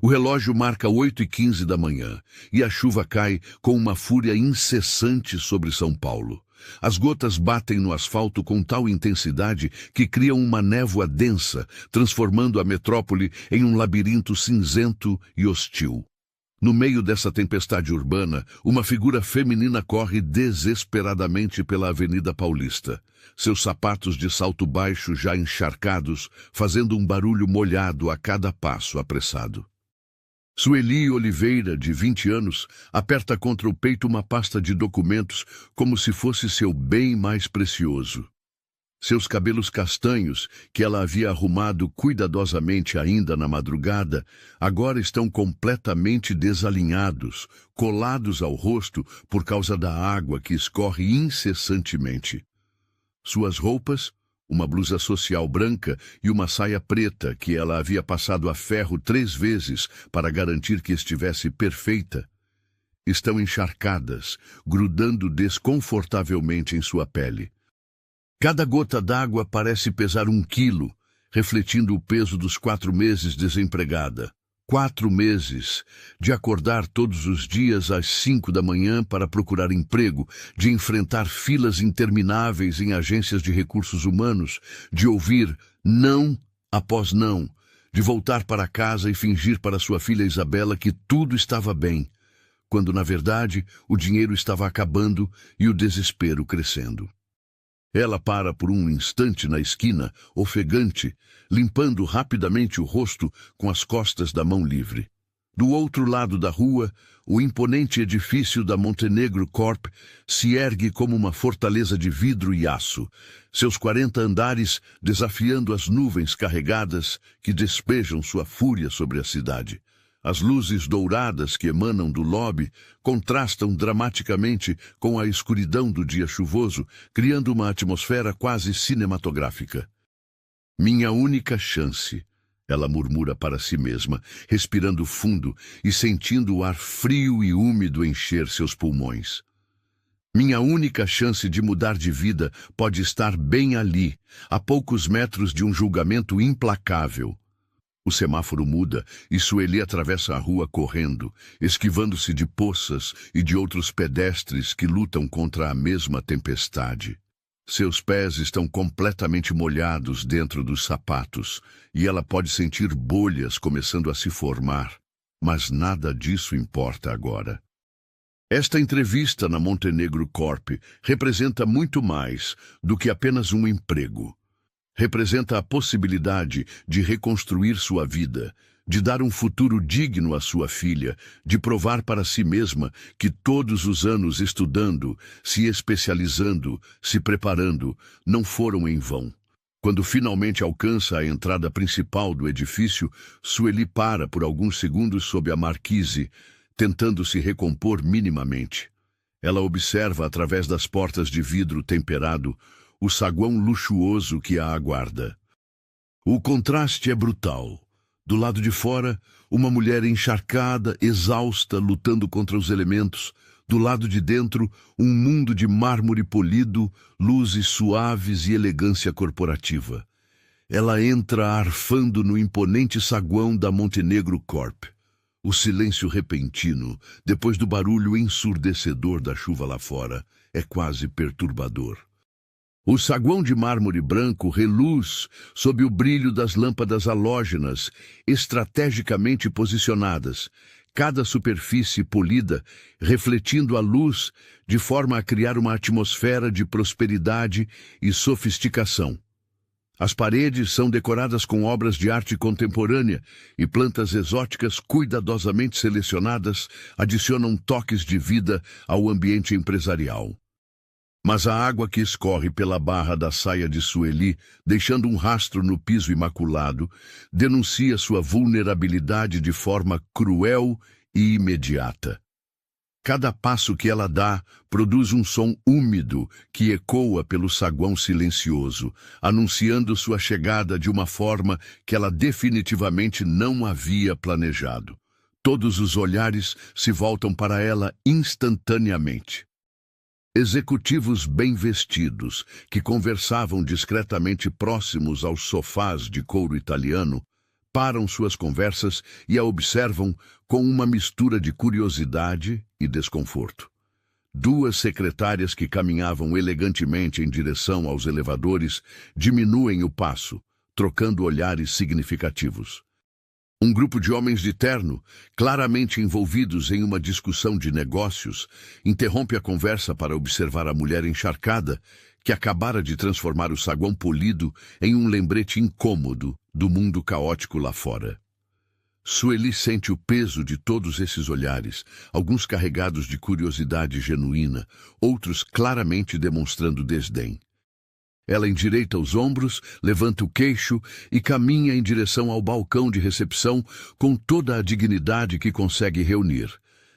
O relógio marca 8h15 da manhã, e a chuva cai com uma fúria incessante sobre São Paulo. As gotas batem no asfalto com tal intensidade que criam uma névoa densa, transformando a metrópole em um labirinto cinzento e hostil. No meio dessa tempestade urbana, uma figura feminina corre desesperadamente pela Avenida Paulista. Seus sapatos de salto baixo já encharcados, fazendo um barulho molhado a cada passo apressado. Sueli Oliveira, de 20 anos, aperta contra o peito uma pasta de documentos como se fosse seu bem mais precioso. Seus cabelos castanhos, que ela havia arrumado cuidadosamente ainda na madrugada, agora estão completamente desalinhados, colados ao rosto por causa da água que escorre incessantemente. Suas roupas, uma blusa social branca e uma saia preta que ela havia passado a ferro 3 vezes para garantir que estivesse perfeita, estão encharcadas, grudando desconfortavelmente em sua pele. Cada gota d'água parece pesar 1 quilo, refletindo o peso dos 4 meses desempregada. 4 meses de acordar todos os dias às 5 da manhã para procurar emprego, de enfrentar filas intermináveis em agências de recursos humanos, de ouvir não após não, de voltar para casa e fingir para sua filha Isabela que tudo estava bem, quando na verdade o dinheiro estava acabando e o desespero crescendo. Ela para por um instante na esquina, ofegante, limpando rapidamente o rosto com as costas da mão livre. Do outro lado da rua, o imponente edifício da Montenegro Corp se ergue como uma fortaleza de vidro e aço, seus 40 andares desafiando as nuvens carregadas que despejam sua fúria sobre a cidade. As luzes douradas que emanam do lobby contrastam dramaticamente com a escuridão do dia chuvoso, criando uma atmosfera quase cinematográfica. Minha única chance, ela murmura para si mesma, respirando fundo e sentindo o ar frio e úmido encher seus pulmões. Minha única chance de mudar de vida pode estar bem ali, a poucos metros de um julgamento implacável. O semáforo muda e Sueli atravessa a rua correndo, esquivando-se de poças e de outros pedestres que lutam contra a mesma tempestade. Seus pés estão completamente molhados dentro dos sapatos e ela pode sentir bolhas começando a se formar, mas nada disso importa agora. Esta entrevista na Montenegro Corp representa muito mais do que apenas um emprego. Representa a possibilidade de reconstruir sua vida, de dar um futuro digno à sua filha, de provar para si mesma que todos os anos estudando, se especializando, se preparando, não foram em vão. Quando finalmente alcança a entrada principal do edifício, Sueli para por alguns segundos sob a marquise, tentando se recompor minimamente. Ela observa através das portas de vidro temperado o saguão luxuoso que a aguarda. O contraste é brutal. Do lado de fora, uma mulher encharcada, exausta, lutando contra os elementos. Do lado de dentro, um mundo de mármore polido, luzes suaves e elegância corporativa. Ela entra arfando no imponente saguão da Montenegro Corp. O silêncio repentino, depois do barulho ensurdecedor da chuva lá fora, é quase perturbador. O saguão de mármore branco reluz sob o brilho das lâmpadas halógenas, estrategicamente posicionadas, cada superfície polida refletindo a luz de forma a criar uma atmosfera de prosperidade e sofisticação. As paredes são decoradas com obras de arte contemporânea e plantas exóticas cuidadosamente selecionadas adicionam toques de vida ao ambiente empresarial. Mas a água que escorre pela barra da saia de Sueli, deixando um rastro no piso imaculado, denuncia sua vulnerabilidade de forma cruel e imediata. Cada passo que ela dá produz um som úmido que ecoa pelo saguão silencioso, anunciando sua chegada de uma forma que ela definitivamente não havia planejado. Todos os olhares se voltam para ela instantaneamente. Executivos bem vestidos, que conversavam discretamente próximos aos sofás de couro italiano, param suas conversas e a observam com uma mistura de curiosidade e desconforto. Duas secretárias que caminhavam elegantemente em direção aos elevadores diminuem o passo, trocando olhares significativos. Um grupo de homens de terno, claramente envolvidos em uma discussão de negócios, interrompe a conversa para observar a mulher encharcada, que acabara de transformar o saguão polido em um lembrete incômodo do mundo caótico lá fora. Sueli sente o peso de todos esses olhares, alguns carregados de curiosidade genuína, outros claramente demonstrando desdém. Ela endireita os ombros, levanta o queixo e caminha em direção ao balcão de recepção com toda a dignidade que consegue reunir,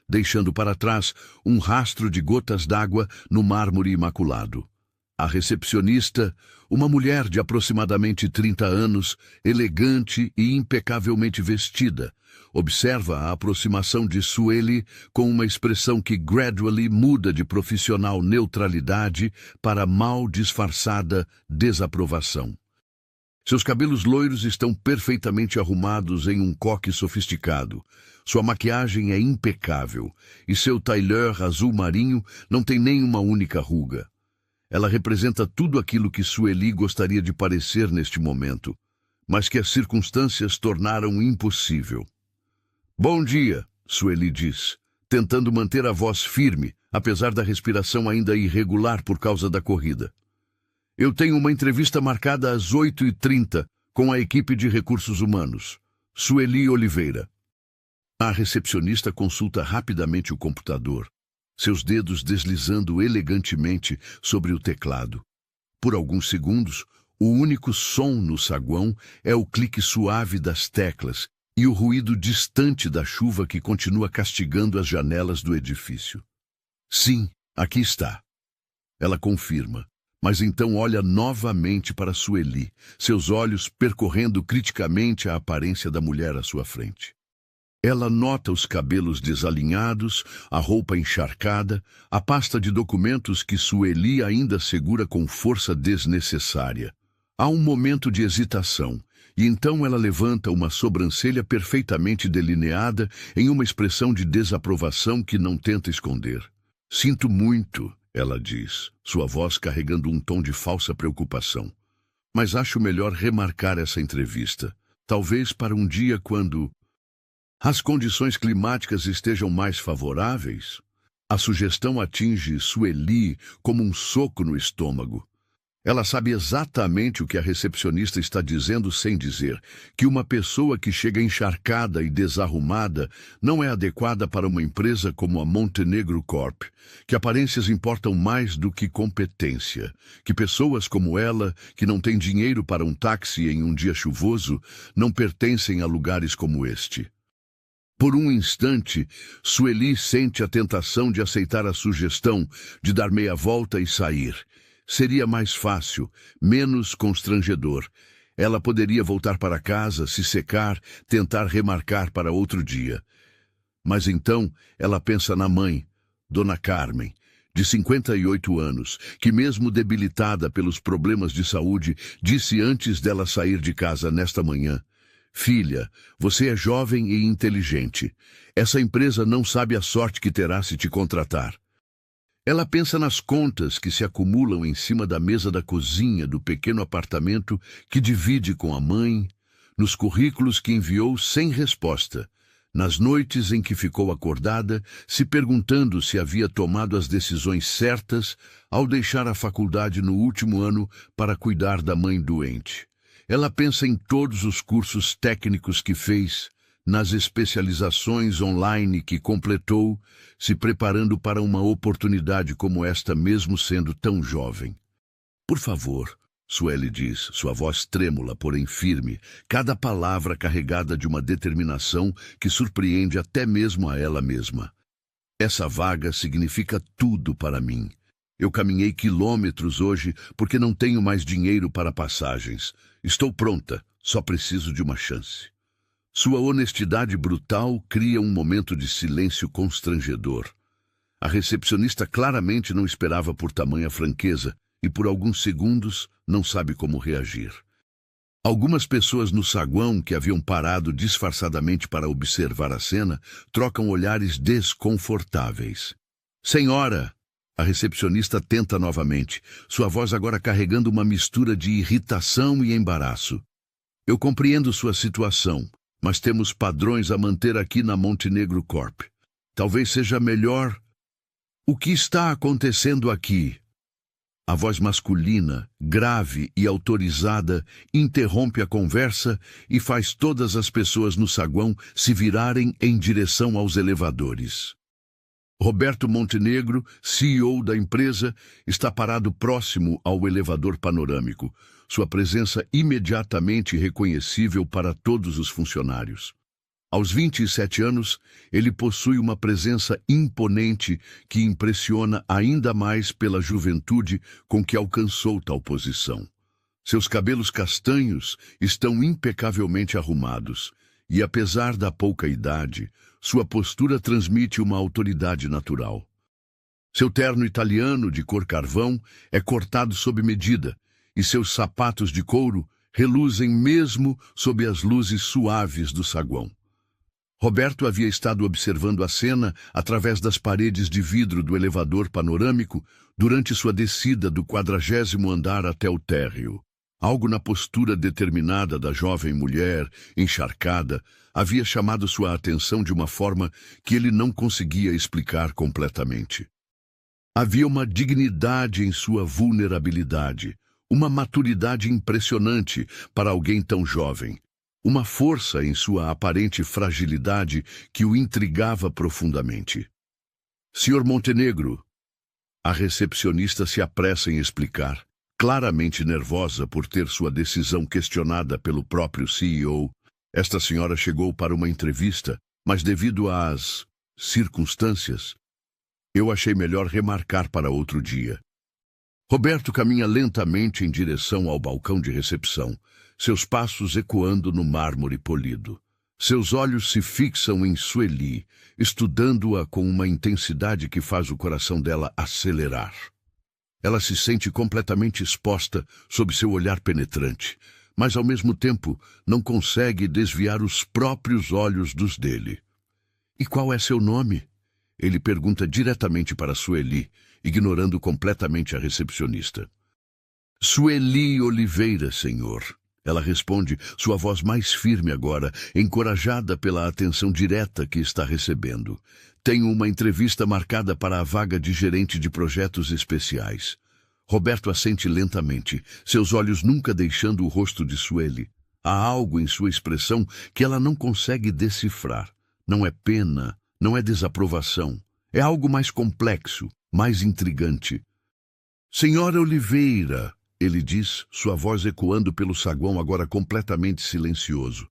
deixando para trás um rastro de gotas d'água no mármore imaculado. A recepcionista, uma mulher de aproximadamente 30 anos, elegante e impecavelmente vestida, observa a aproximação de Sueli com uma expressão que gradually muda de profissional neutralidade para mal disfarçada desaprovação. Seus cabelos loiros estão perfeitamente arrumados em um coque sofisticado. Sua maquiagem é impecável e seu tailleur azul marinho não tem nem uma única ruga. Ela representa tudo aquilo que Sueli gostaria de parecer neste momento, mas que as circunstâncias tornaram impossível. Bom dia, Sueli diz, tentando manter a voz firme, apesar da respiração ainda irregular por causa da corrida. Eu tenho uma entrevista marcada às 8h30 com a equipe de recursos humanos. Sueli Oliveira. A recepcionista consulta rapidamente o computador, seus dedos deslizando elegantemente sobre o teclado. Por alguns segundos, o único som no saguão é o clique suave das teclas e o ruído distante da chuva que continua castigando as janelas do edifício. Sim, aqui está. Ela confirma, mas então olha novamente para Sueli, seus olhos percorrendo criticamente a aparência da mulher à sua frente. Ela nota os cabelos desalinhados, a roupa encharcada, a pasta de documentos que Sueli ainda segura com força desnecessária. Há um momento de hesitação, e então ela levanta uma sobrancelha perfeitamente delineada em uma expressão de desaprovação que não tenta esconder. Sinto muito, ela diz, sua voz carregando um tom de falsa preocupação. Mas acho melhor remarcar essa entrevista, talvez para um dia quando as condições climáticas estejam mais favoráveis. A sugestão atinge Sueli como um soco no estômago. Ela sabe exatamente o que a recepcionista está dizendo sem dizer, que uma pessoa que chega encharcada e desarrumada não é adequada para uma empresa como a Montenegro Corp, que aparências importam mais do que competência, que pessoas como ela, que não têm dinheiro para um táxi em um dia chuvoso, não pertencem a lugares como este. Por um instante, Sueli sente a tentação de aceitar a sugestão de dar meia volta e sair. Seria mais fácil, menos constrangedor. Ela poderia voltar para casa, se secar, tentar remarcar para outro dia. Mas então ela pensa na mãe, Dona Carmen, de 58 anos, que mesmo debilitada pelos problemas de saúde, disse antes dela sair de casa nesta manhã: Filha, você é jovem e inteligente. Essa empresa não sabe a sorte que terá se te contratar. Ela pensa nas contas que se acumulam em cima da mesa da cozinha do pequeno apartamento que divide com a mãe, nos currículos que enviou sem resposta, nas noites em que ficou acordada, se perguntando se havia tomado as decisões certas ao deixar a faculdade no último ano para cuidar da mãe doente. Ela pensa em todos os cursos técnicos que fez, nas especializações online que completou, se preparando para uma oportunidade como esta mesmo sendo tão jovem. Por favor, Sueli diz, sua voz trêmula, porém firme, cada palavra carregada de uma determinação que surpreende até mesmo a ela mesma. Essa vaga significa tudo para mim. Eu caminhei quilômetros hoje porque não tenho mais dinheiro para passagens. Estou pronta, só preciso de uma chance. Sua honestidade brutal cria um momento de silêncio constrangedor. A recepcionista claramente não esperava por tamanha franqueza e por alguns segundos não sabe como reagir. Algumas pessoas no saguão, que haviam parado disfarçadamente para observar a cena, trocam olhares desconfortáveis. Senhora! A recepcionista tenta novamente, sua voz agora carregando uma mistura de irritação e embaraço. Eu compreendo sua situação, mas temos padrões a manter aqui na Montenegro Corp. Talvez seja melhor... O que está acontecendo aqui? A voz masculina, grave e autorizada, interrompe a conversa e faz todas as pessoas no saguão se virarem em direção aos elevadores. Roberto Montenegro, CEO da empresa, está parado próximo ao elevador panorâmico, sua presença imediatamente reconhecível para todos os funcionários. Aos 27 anos, ele possui uma presença imponente que impressiona ainda mais pela juventude com que alcançou tal posição. Seus cabelos castanhos estão impecavelmente arrumados e, apesar da pouca idade, sua postura transmite uma autoridade natural. Seu terno italiano de cor carvão é cortado sob medida e seus sapatos de couro reluzem mesmo sob as luzes suaves do saguão. Roberto havia estado observando a cena através das paredes de vidro do elevador panorâmico durante sua descida do 40º andar até o térreo. Algo na postura determinada da jovem mulher, encharcada, havia chamado sua atenção de uma forma que ele não conseguia explicar completamente. Havia uma dignidade em sua vulnerabilidade, uma maturidade impressionante para alguém tão jovem. Uma força em sua aparente fragilidade que o intrigava profundamente. Senhor Montenegro, a recepcionista se apressa em explicar, claramente nervosa por ter sua decisão questionada pelo próprio CEO. Esta senhora chegou para uma entrevista, mas devido às circunstâncias, eu achei melhor remarcar para outro dia. Roberto caminha lentamente em direção ao balcão de recepção, seus passos ecoando no mármore polido. Seus olhos se fixam em Sueli, estudando-a com uma intensidade que faz o coração dela acelerar. Ela se sente completamente exposta sob seu olhar penetrante, mas ao mesmo tempo não consegue desviar os próprios olhos dos dele. E qual é seu nome? Ele pergunta diretamente para Sueli, ignorando completamente a recepcionista. Sueli Oliveira, senhor. Ela responde, sua voz mais firme agora, encorajada pela atenção direta que está recebendo. Tenho uma entrevista marcada para a vaga de gerente de projetos especiais. Roberto assente lentamente, seus olhos nunca deixando o rosto de Sueli. Há algo em sua expressão que ela não consegue decifrar. Não é pena, não é desaprovação. É algo mais complexo, mais intrigante. Senhora Oliveira, ele diz, sua voz ecoando pelo saguão agora completamente silencioso.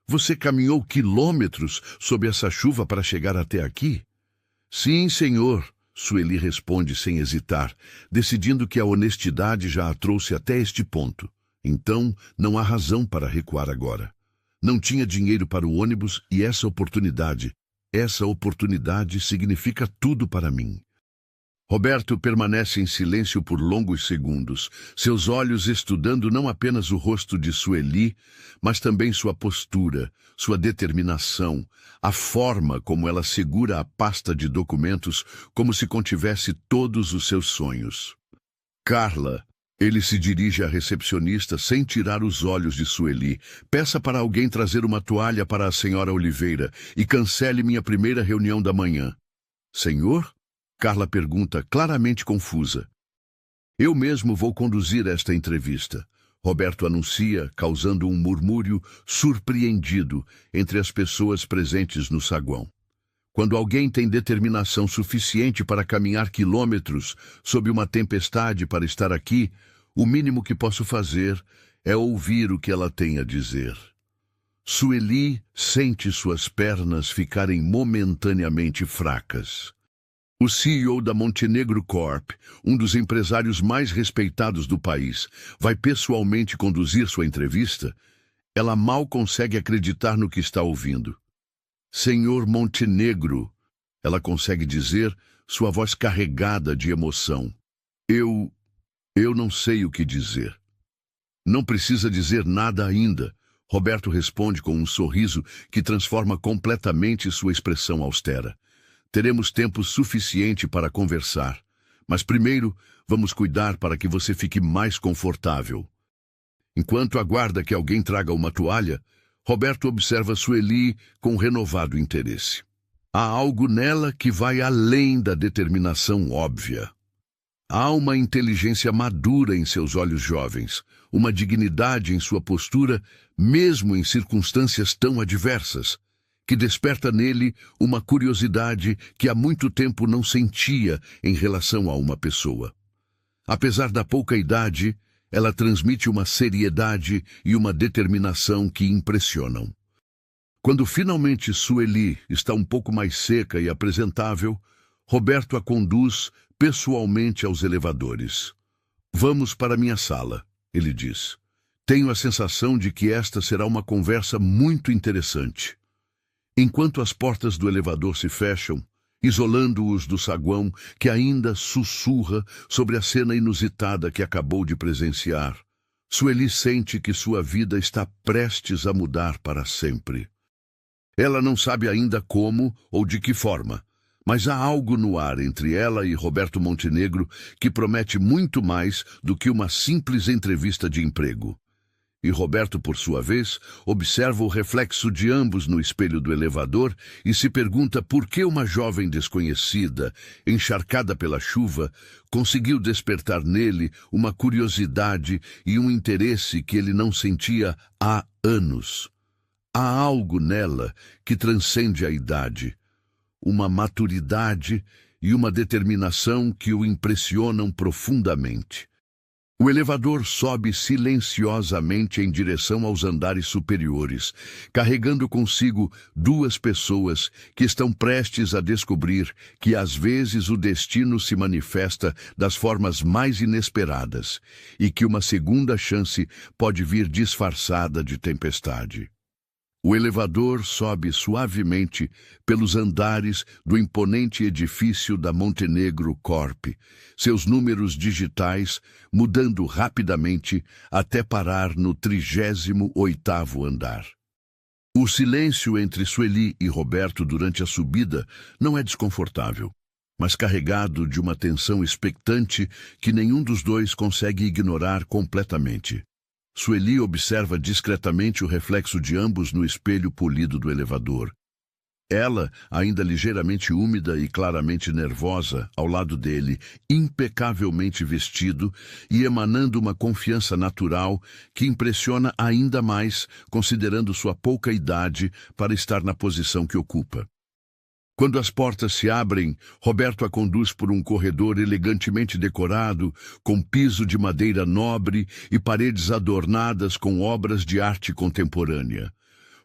Você caminhou quilômetros sob essa chuva para chegar até aqui? Sim, senhor, Sueli responde sem hesitar, decidindo que a honestidade já a trouxe até este ponto. Então, não há razão para recuar agora. Não tinha dinheiro para o ônibus e essa oportunidade significa tudo para mim. Roberto permanece em silêncio por longos segundos, seus olhos estudando não apenas o rosto de Sueli, mas também sua postura, sua determinação, a forma como ela segura a pasta de documentos como se contivesse todos os seus sonhos. Carla, ele se dirige à recepcionista sem tirar os olhos de Sueli. Peça para alguém trazer uma toalha para a senhora Oliveira e cancele minha primeira reunião da manhã. Senhor? Carla pergunta, claramente confusa. Eu mesmo vou conduzir esta entrevista. Roberto anuncia, causando um murmúrio surpreendido entre as pessoas presentes no saguão. Quando alguém tem determinação suficiente para caminhar quilômetros sob uma tempestade para estar aqui, o mínimo que posso fazer é ouvir o que ela tem a dizer. Sueli sente suas pernas ficarem momentaneamente fracas. O CEO da Montenegro Corp, um dos empresários mais respeitados do país, vai pessoalmente conduzir sua entrevista? Ela mal consegue acreditar no que está ouvindo. Senhor Montenegro, ela consegue dizer, sua voz carregada de emoção. Eu não sei o que dizer. Não precisa dizer nada ainda. Roberto responde com um sorriso que transforma completamente sua expressão austera. Teremos tempo suficiente para conversar, mas primeiro vamos cuidar para que você fique mais confortável. Enquanto aguarda que alguém traga uma toalha, Roberto observa Sueli com renovado interesse. Há algo nela que vai além da determinação óbvia. Há uma inteligência madura em seus olhos jovens, uma dignidade em sua postura, mesmo em circunstâncias tão adversas, que desperta nele uma curiosidade que há muito tempo não sentia em relação a uma pessoa. Apesar da pouca idade, ela transmite uma seriedade e uma determinação que impressionam. Quando finalmente Sueli está um pouco mais seca e apresentável, Roberto a conduz pessoalmente aos elevadores. Vamos para minha sala, ele diz. Tenho a sensação de que esta será uma conversa muito interessante. Enquanto as portas do elevador se fecham, isolando-os do saguão que ainda sussurra sobre a cena inusitada que acabou de presenciar, Sueli sente que sua vida está prestes a mudar para sempre. Ela não sabe ainda como ou de que forma, mas há algo no ar entre ela e Roberto Montenegro que promete muito mais do que uma simples entrevista de emprego. E Roberto, por sua vez, observa o reflexo de ambos no espelho do elevador e se pergunta por que uma jovem desconhecida, encharcada pela chuva, conseguiu despertar nele uma curiosidade e um interesse que ele não sentia há anos. Há algo nela que transcende a idade, uma maturidade e uma determinação que o impressionam profundamente. O elevador sobe silenciosamente em direção aos andares superiores, carregando consigo duas pessoas que estão prestes a descobrir que às vezes o destino se manifesta das formas mais inesperadas e que uma segunda chance pode vir disfarçada de tempestade. O elevador sobe suavemente pelos andares do imponente edifício da Montenegro Corp, seus números digitais mudando rapidamente até parar no 38º andar. O silêncio entre Sueli e Roberto durante a subida não é desconfortável, mas carregado de uma tensão expectante que nenhum dos dois consegue ignorar completamente. Sueli observa discretamente o reflexo de ambos no espelho polido do elevador. Ela, ainda ligeiramente úmida e claramente nervosa, ao lado dele, impecavelmente vestido e emanando uma confiança natural que impressiona ainda mais, considerando sua pouca idade para estar na posição que ocupa. Quando as portas se abrem, Roberto a conduz por um corredor elegantemente decorado, com piso de madeira nobre e paredes adornadas com obras de arte contemporânea.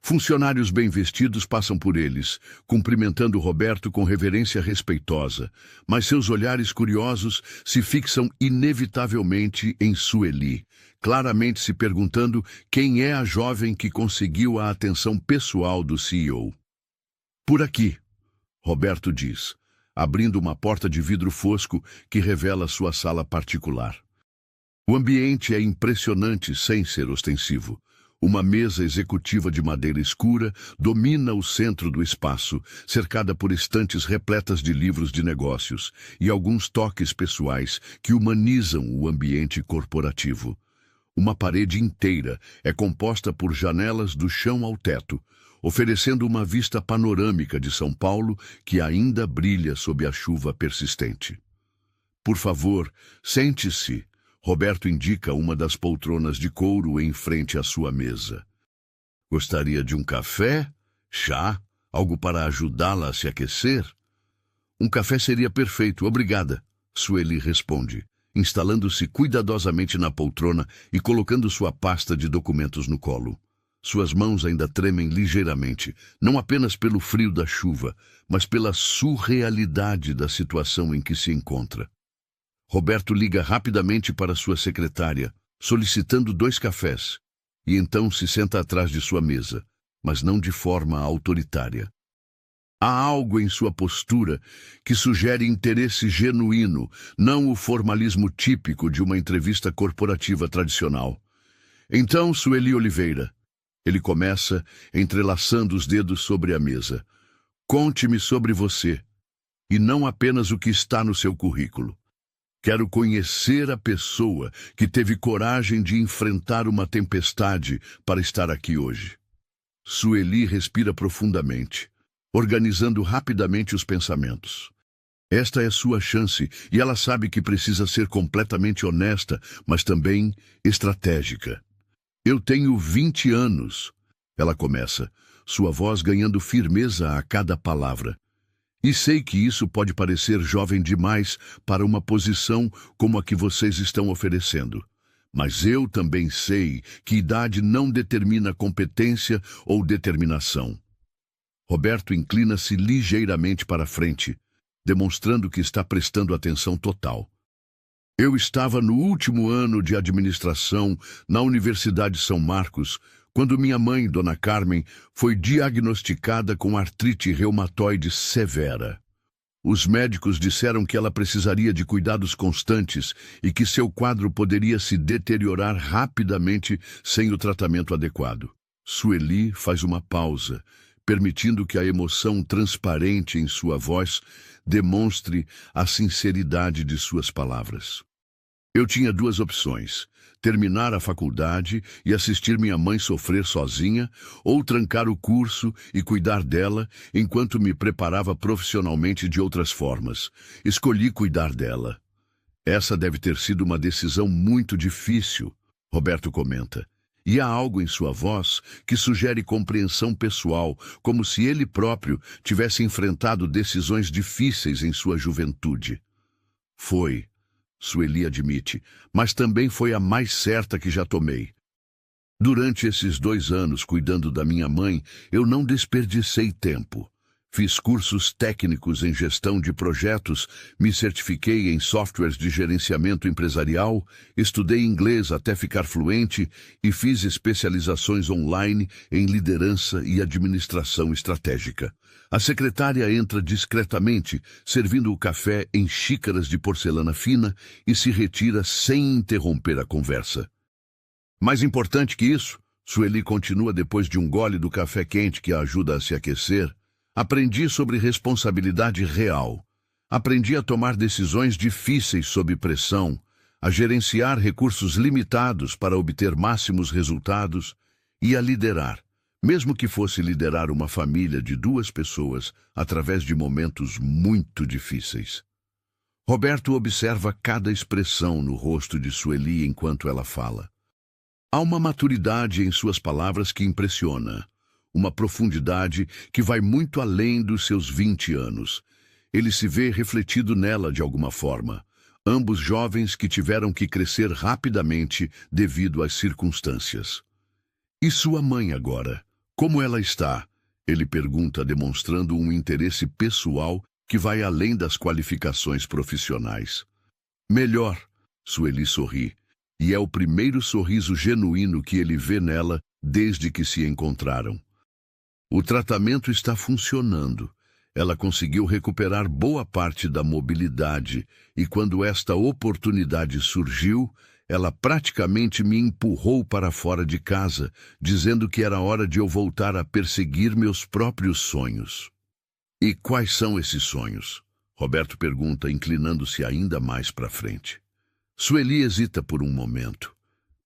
Funcionários bem vestidos passam por eles, cumprimentando Roberto com reverência respeitosa, mas seus olhares curiosos se fixam inevitavelmente em Sueli, claramente se perguntando quem é a jovem que conseguiu a atenção pessoal do CEO. Por aqui, Roberto diz, abrindo uma porta de vidro fosco que revela sua sala particular. O ambiente é impressionante sem ser ostensivo. Uma mesa executiva de madeira escura domina o centro do espaço, cercada por estantes repletas de livros de negócios e alguns toques pessoais que humanizam o ambiente corporativo. Uma parede inteira é composta por janelas do chão ao teto, oferecendo uma vista panorâmica de São Paulo que ainda brilha sob a chuva persistente. Por favor, sente-se. Roberto indica uma das poltronas de couro em frente à sua mesa. Gostaria de um café? Chá? Algo para ajudá-la a se aquecer? Um café seria perfeito, obrigada, Sueli responde, instalando-se cuidadosamente na poltrona e colocando sua pasta de documentos no colo. Suas mãos ainda tremem ligeiramente, não apenas pelo frio da chuva, mas pela surrealidade da situação em que se encontra. Roberto liga rapidamente para sua secretária, solicitando 2 cafés, e então se senta atrás de sua mesa, mas não de forma autoritária. Há algo em sua postura que sugere interesse genuíno, não o formalismo típico de uma entrevista corporativa tradicional. Então, Sueli Oliveira, ele começa entrelaçando os dedos sobre a mesa. Conte-me sobre você, e não apenas o que está no seu currículo. Quero conhecer a pessoa que teve coragem de enfrentar uma tempestade para estar aqui hoje. Sueli respira profundamente, organizando rapidamente os pensamentos. Esta é sua chance, e ela sabe que precisa ser completamente honesta, mas também estratégica. Eu tenho 20 anos, ela começa, sua voz ganhando firmeza a cada palavra. E sei que isso pode parecer jovem demais para uma posição como a que vocês estão oferecendo. Mas eu também sei que idade não determina competência ou determinação. Roberto inclina-se ligeiramente para frente, demonstrando que está prestando atenção total. Eu estava no último ano de administração na Universidade São Marcos, quando minha mãe, Dona Carmen, foi diagnosticada com artrite reumatoide severa. Os médicos disseram que ela precisaria de cuidados constantes e que seu quadro poderia se deteriorar rapidamente sem o tratamento adequado. Sueli faz uma pausa, permitindo que a emoção transparente em sua voz demonstre a sinceridade de suas palavras. Eu tinha duas opções: terminar a faculdade e assistir minha mãe sofrer sozinha, ou trancar o curso e cuidar dela enquanto me preparava profissionalmente de outras formas. Escolhi cuidar dela. Essa deve ter sido uma decisão muito difícil, Roberto comenta. E há algo em sua voz que sugere compreensão pessoal, como se ele próprio tivesse enfrentado decisões difíceis em sua juventude. Foi, Sueli admite, mas também foi a mais certa que já tomei. Durante esses 2 anos cuidando da minha mãe, eu não desperdicei tempo. Fiz cursos técnicos em gestão de projetos, me certifiquei em softwares de gerenciamento empresarial, estudei inglês até ficar fluente e fiz especializações online em liderança e administração estratégica. A secretária entra discretamente, servindo o café em xícaras de porcelana fina e se retira sem interromper a conversa. Mais importante que isso, Sueli continua depois de um gole do café quente que a ajuda a se aquecer, aprendi sobre responsabilidade real. Aprendi a tomar decisões difíceis sob pressão, a gerenciar recursos limitados para obter máximos resultados e a liderar, mesmo que fosse liderar uma família de 2 pessoas através de momentos muito difíceis. Roberto observa cada expressão no rosto de Sueli enquanto ela fala. Há uma maturidade em suas palavras que impressiona. Uma profundidade que vai muito além dos seus 20 anos. Ele se vê refletido nela de alguma forma. Ambos jovens que tiveram que crescer rapidamente devido às circunstâncias. E sua mãe agora? Como ela está? Ele pergunta, demonstrando um interesse pessoal que vai além das qualificações profissionais. Melhor, Sueli sorri, e é o primeiro sorriso genuíno que ele vê nela desde que se encontraram. O tratamento está funcionando. Ela conseguiu recuperar boa parte da mobilidade e quando esta oportunidade surgiu, ela praticamente me empurrou para fora de casa, dizendo que era hora de eu voltar a perseguir meus próprios sonhos. E quais são esses sonhos? Roberto pergunta, inclinando-se ainda mais para frente. Sueli hesita por um momento,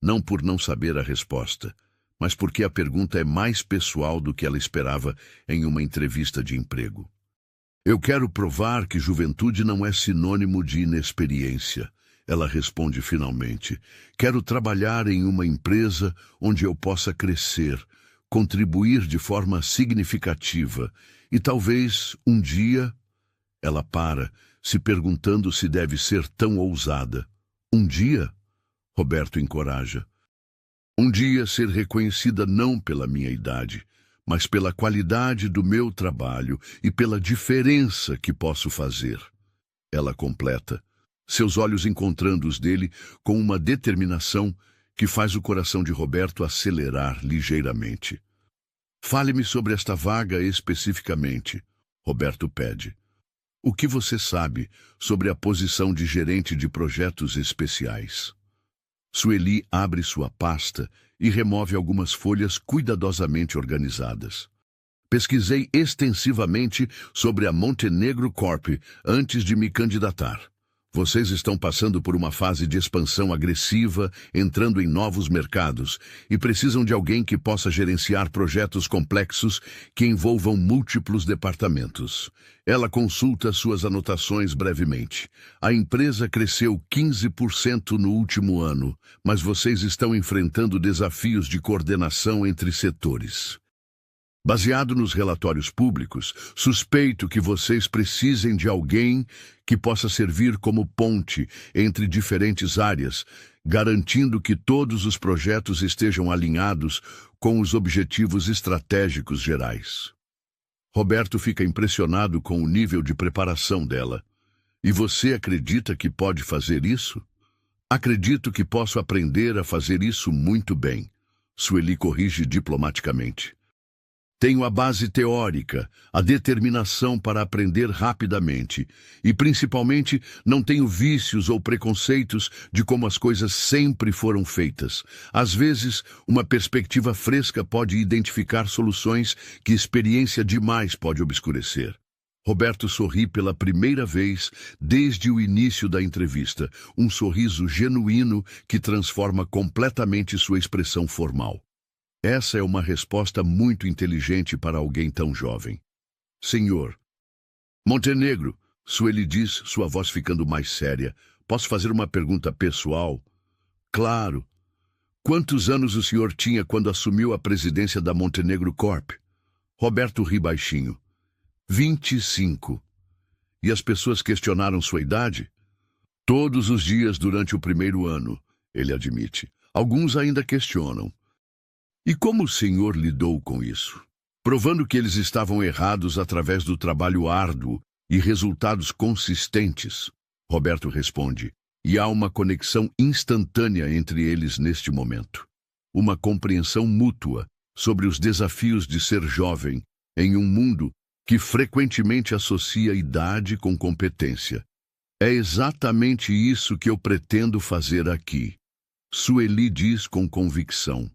não por não saber a resposta, mas porque a pergunta é mais pessoal do que ela esperava em uma entrevista de emprego. Eu quero provar que juventude não é sinônimo de inexperiência, ela responde finalmente. Quero trabalhar em uma empresa onde eu possa crescer, contribuir de forma significativa e talvez um dia... Ela para, se perguntando se deve ser tão ousada. Um dia? Roberto encoraja. Um dia ser reconhecida não pela minha idade, mas pela qualidade do meu trabalho e pela diferença que posso fazer. Ela completa, seus olhos encontrando os dele com uma determinação que faz o coração de Roberto acelerar ligeiramente. Fale-me sobre esta vaga especificamente, Roberto pede. O que você sabe sobre a posição de gerente de projetos especiais? Sueli abre sua pasta e remove algumas folhas cuidadosamente organizadas. Pesquisei extensivamente sobre a Montenegro Corp antes de me candidatar. Vocês estão passando por uma fase de expansão agressiva, entrando em novos mercados, e precisam de alguém que possa gerenciar projetos complexos que envolvam múltiplos departamentos. Ela consulta suas anotações brevemente. A empresa cresceu 15% no último ano, mas vocês estão enfrentando desafios de coordenação entre setores. Baseado nos relatórios públicos, suspeito que vocês precisem de alguém que possa servir como ponte entre diferentes áreas, garantindo que todos os projetos estejam alinhados com os objetivos estratégicos gerais. Roberto fica impressionado com o nível de preparação dela. E você acredita que pode fazer isso? Acredito que posso aprender a fazer isso muito bem. Sueli corrige diplomaticamente. Tenho a base teórica, a determinação para aprender rapidamente e, principalmente, não tenho vícios ou preconceitos de como as coisas sempre foram feitas. Às vezes, uma perspectiva fresca pode identificar soluções que experiência demais pode obscurecer. Roberto sorri pela primeira vez desde o início da entrevista, um sorriso genuíno que transforma completamente sua expressão formal. Essa é uma resposta muito inteligente para alguém tão jovem. Senhor Montenegro, Sueli diz, sua voz ficando mais séria, posso fazer uma pergunta pessoal? Claro. Quantos anos o senhor tinha quando assumiu a presidência da Montenegro Corp? Roberto ri baixinho. 25. E as pessoas questionaram sua idade? Todos os dias durante o primeiro ano, ele admite. Alguns ainda questionam. E como o senhor lidou com isso? Provando que eles estavam errados através do trabalho árduo e resultados consistentes. Roberto responde, e há uma conexão instantânea entre eles neste momento. Uma compreensão mútua sobre os desafios de ser jovem em um mundo que frequentemente associa idade com competência. É exatamente isso que eu pretendo fazer aqui. Sueli diz com convicção.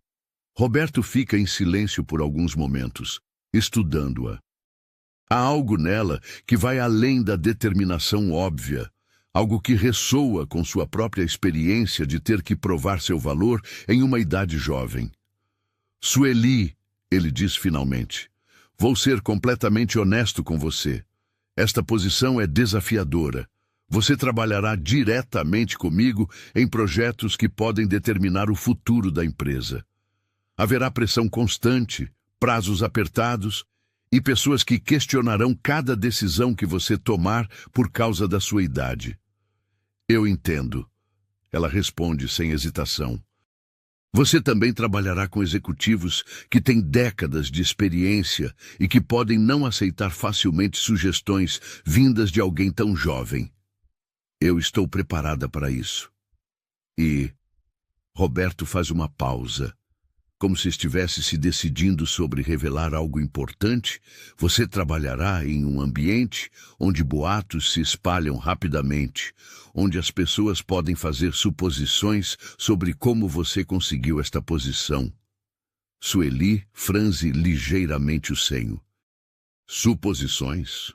Roberto fica em silêncio por alguns momentos, estudando-a. Há algo nela que vai além da determinação óbvia, algo que ressoa com sua própria experiência de ter que provar seu valor em uma idade jovem. Sueli, ele diz finalmente, vou ser completamente honesto com você. Esta posição é desafiadora. Você trabalhará diretamente comigo em projetos que podem determinar o futuro da empresa. Haverá pressão constante, prazos apertados e pessoas que questionarão cada decisão que você tomar por causa da sua idade. Eu entendo, ela responde sem hesitação. Você também trabalhará com executivos que têm décadas de experiência e que podem não aceitar facilmente sugestões vindas de alguém tão jovem. Eu estou preparada para isso. E Roberto faz uma pausa. Como se estivesse se decidindo sobre revelar algo importante, você trabalhará em um ambiente onde boatos se espalham rapidamente, onde as pessoas podem fazer suposições sobre como você conseguiu esta posição. Sueli franze ligeiramente o senho. Suposições?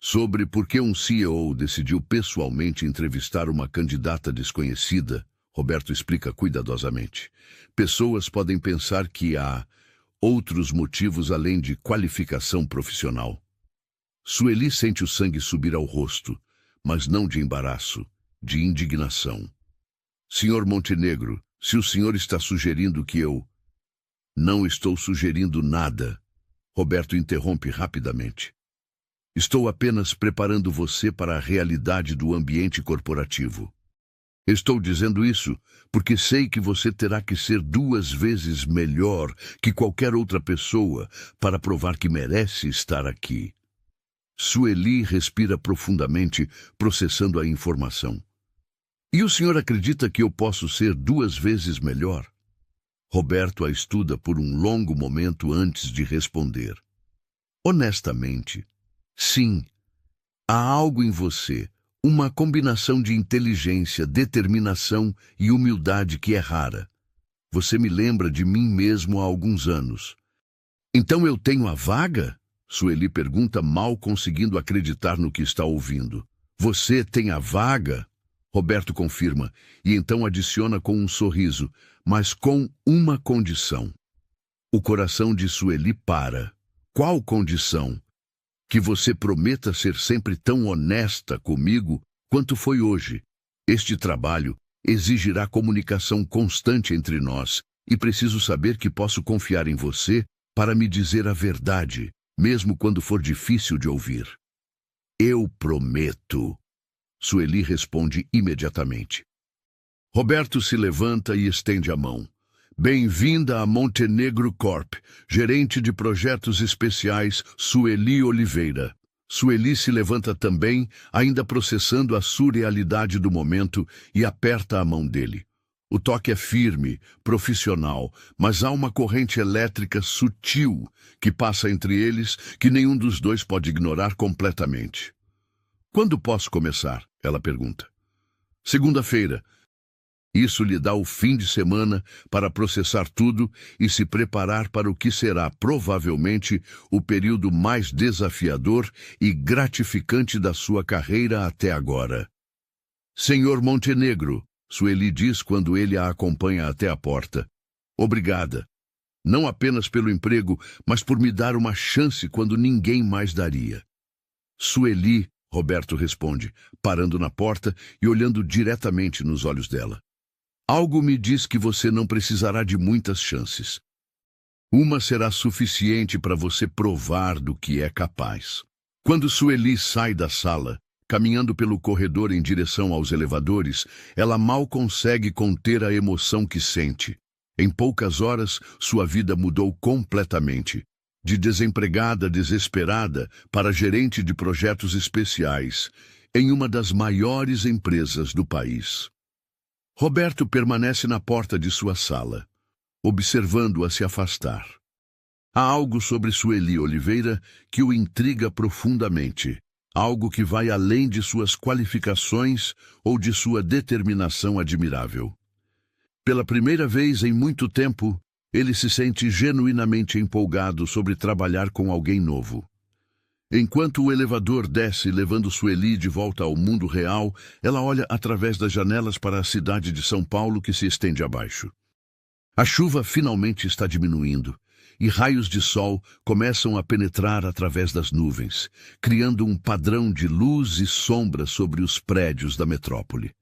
Sobre por que um CEO decidiu pessoalmente entrevistar uma candidata desconhecida, Roberto explica cuidadosamente. Pessoas podem pensar que há outros motivos além de qualificação profissional. Sueli sente o sangue subir ao rosto, mas não de embaraço, de indignação. Senhor Montenegro, se o senhor está sugerindo que eu... Não estou sugerindo nada. Roberto interrompe rapidamente. Estou apenas preparando você para a realidade do ambiente corporativo. Estou dizendo isso porque sei que você terá que ser 2 vezes melhor que qualquer outra pessoa para provar que merece estar aqui. Sueli respira profundamente, processando a informação. E o senhor acredita que eu posso ser 2 vezes melhor? Roberto a estuda por um longo momento antes de responder. Honestamente, sim. Há algo em você. Uma combinação de inteligência, determinação e humildade que é rara. Você me lembra de mim mesmo há alguns anos. Então eu tenho a vaga? Sueli pergunta, mal conseguindo acreditar no que está ouvindo. Você tem a vaga? Roberto confirma, e então adiciona com um sorriso, mas com uma condição. O coração de Sueli para. Qual condição? Que você prometa ser sempre tão honesta comigo quanto foi hoje. Este trabalho exigirá comunicação constante entre nós, e preciso saber que posso confiar em você para me dizer a verdade, mesmo quando for difícil de ouvir. Eu prometo. Sueli responde imediatamente. Roberto se levanta e estende a mão. Bem-vinda a Montenegro Corp, gerente de projetos especiais Sueli Oliveira. Sueli se levanta também, ainda processando a surrealidade do momento, e aperta a mão dele. O toque é firme, profissional, mas há uma corrente elétrica sutil que passa entre eles que nenhum dos dois pode ignorar completamente. Quando posso começar? Ela pergunta. Segunda-feira. Isso lhe dá o fim de semana para processar tudo e se preparar para o que será, provavelmente, o período mais desafiador e gratificante da sua carreira até agora. Senhor Montenegro, Sueli diz quando ele a acompanha até a porta. Obrigada. Não apenas pelo emprego, mas por me dar uma chance quando ninguém mais daria. Sueli, Roberto responde, parando na porta e olhando diretamente nos olhos dela. Algo me diz que você não precisará de muitas chances. Uma será suficiente para você provar do que é capaz. Quando Sueli sai da sala, caminhando pelo corredor em direção aos elevadores, ela mal consegue conter a emoção que sente. Em poucas horas, sua vida mudou completamente. De desempregada desesperada para gerente de projetos especiais, em uma das maiores empresas do país. Roberto permanece na porta de sua sala, observando-a se afastar. Há algo sobre Sueli Oliveira que o intriga profundamente, algo que vai além de suas qualificações ou de sua determinação admirável. Pela primeira vez em muito tempo, ele se sente genuinamente empolgado sobre trabalhar com alguém novo. Enquanto o elevador desce levando Sueli de volta ao mundo real, ela olha através das janelas para a cidade de São Paulo que se estende abaixo. A chuva finalmente está diminuindo, e raios de sol começam a penetrar através das nuvens, criando um padrão de luz e sombra sobre os prédios da metrópole.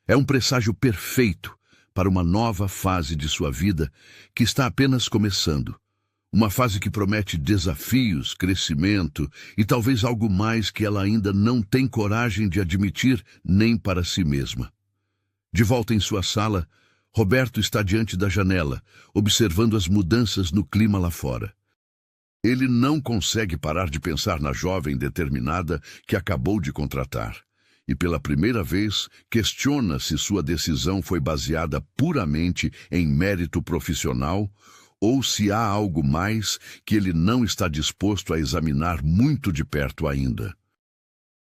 É um presságio perfeito para uma nova fase de sua vida que está apenas começando. Uma fase que promete desafios, crescimento e talvez algo mais que ela ainda não tem coragem de admitir nem para si mesma. De volta em sua sala, Roberto está diante da janela, observando as mudanças no clima lá fora. Ele não consegue parar de pensar na jovem determinada que acabou de contratar. E pela primeira vez, questiona se sua decisão foi baseada puramente em mérito profissional ou se há algo mais que ele não está disposto a examinar muito de perto ainda.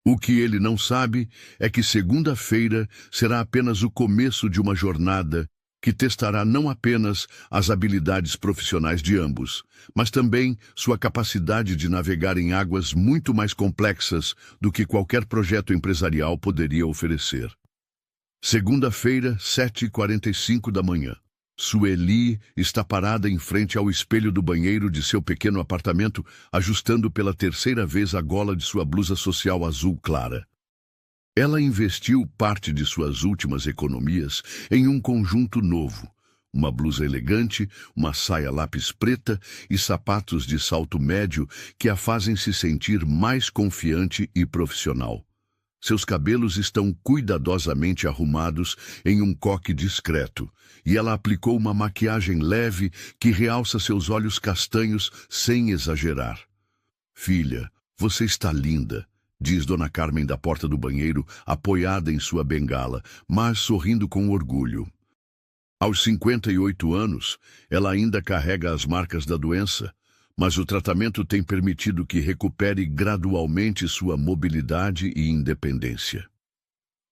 O que ele não sabe é que segunda-feira será apenas o começo de uma jornada que testará não apenas as habilidades profissionais de ambos, mas também sua capacidade de navegar em águas muito mais complexas do que qualquer projeto empresarial poderia oferecer. Segunda-feira, 7h45 da manhã. Sueli está parada em frente ao espelho do banheiro de seu pequeno apartamento, ajustando pela terceira vez a gola de sua blusa social azul clara. Ela investiu parte de suas últimas economias em um conjunto novo, uma blusa elegante, uma saia lápis preta e sapatos de salto médio que a fazem se sentir mais confiante e profissional. Seus cabelos estão cuidadosamente arrumados em um coque discreto, e ela aplicou uma maquiagem leve que realça seus olhos castanhos sem exagerar. Filha, você está linda, diz Dona Carmen da porta do banheiro, apoiada em sua bengala, mas sorrindo com orgulho. Aos 58 anos, ela ainda carrega as marcas da doença, mas o tratamento tem permitido que recupere gradualmente sua mobilidade e independência.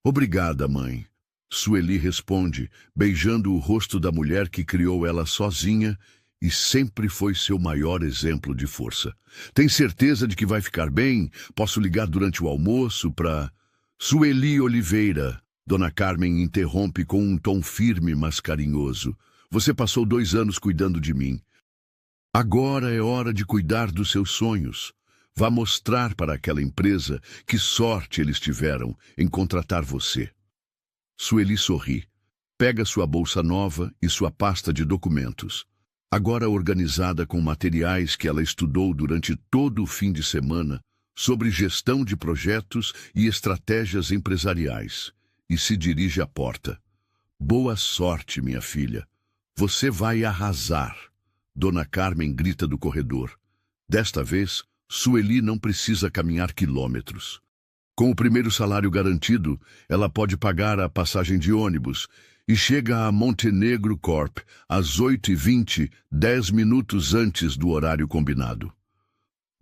Obrigada, mãe. Sueli responde, beijando o rosto da mulher que criou ela sozinha e sempre foi seu maior exemplo de força. Tem certeza de que vai ficar bem? Posso ligar durante o almoço para... Sueli Oliveira. Dona Carmen interrompe com um tom firme, mas carinhoso. Você passou 2 anos cuidando de mim. Agora é hora de cuidar dos seus sonhos. Vá mostrar para aquela empresa que sorte eles tiveram em contratar você. Sueli sorri. Pega sua bolsa nova e sua pasta de documentos. Agora organizada com materiais que ela estudou durante todo o fim de semana sobre gestão de projetos e estratégias empresariais, e se dirige à porta. Boa sorte, minha filha. Você vai arrasar. Dona Carmen grita do corredor. Desta vez, Sueli não precisa caminhar quilômetros. Com o primeiro salário garantido, ela pode pagar a passagem de ônibus e chega a Montenegro Corp às 8h20, 10 minutos antes do horário combinado.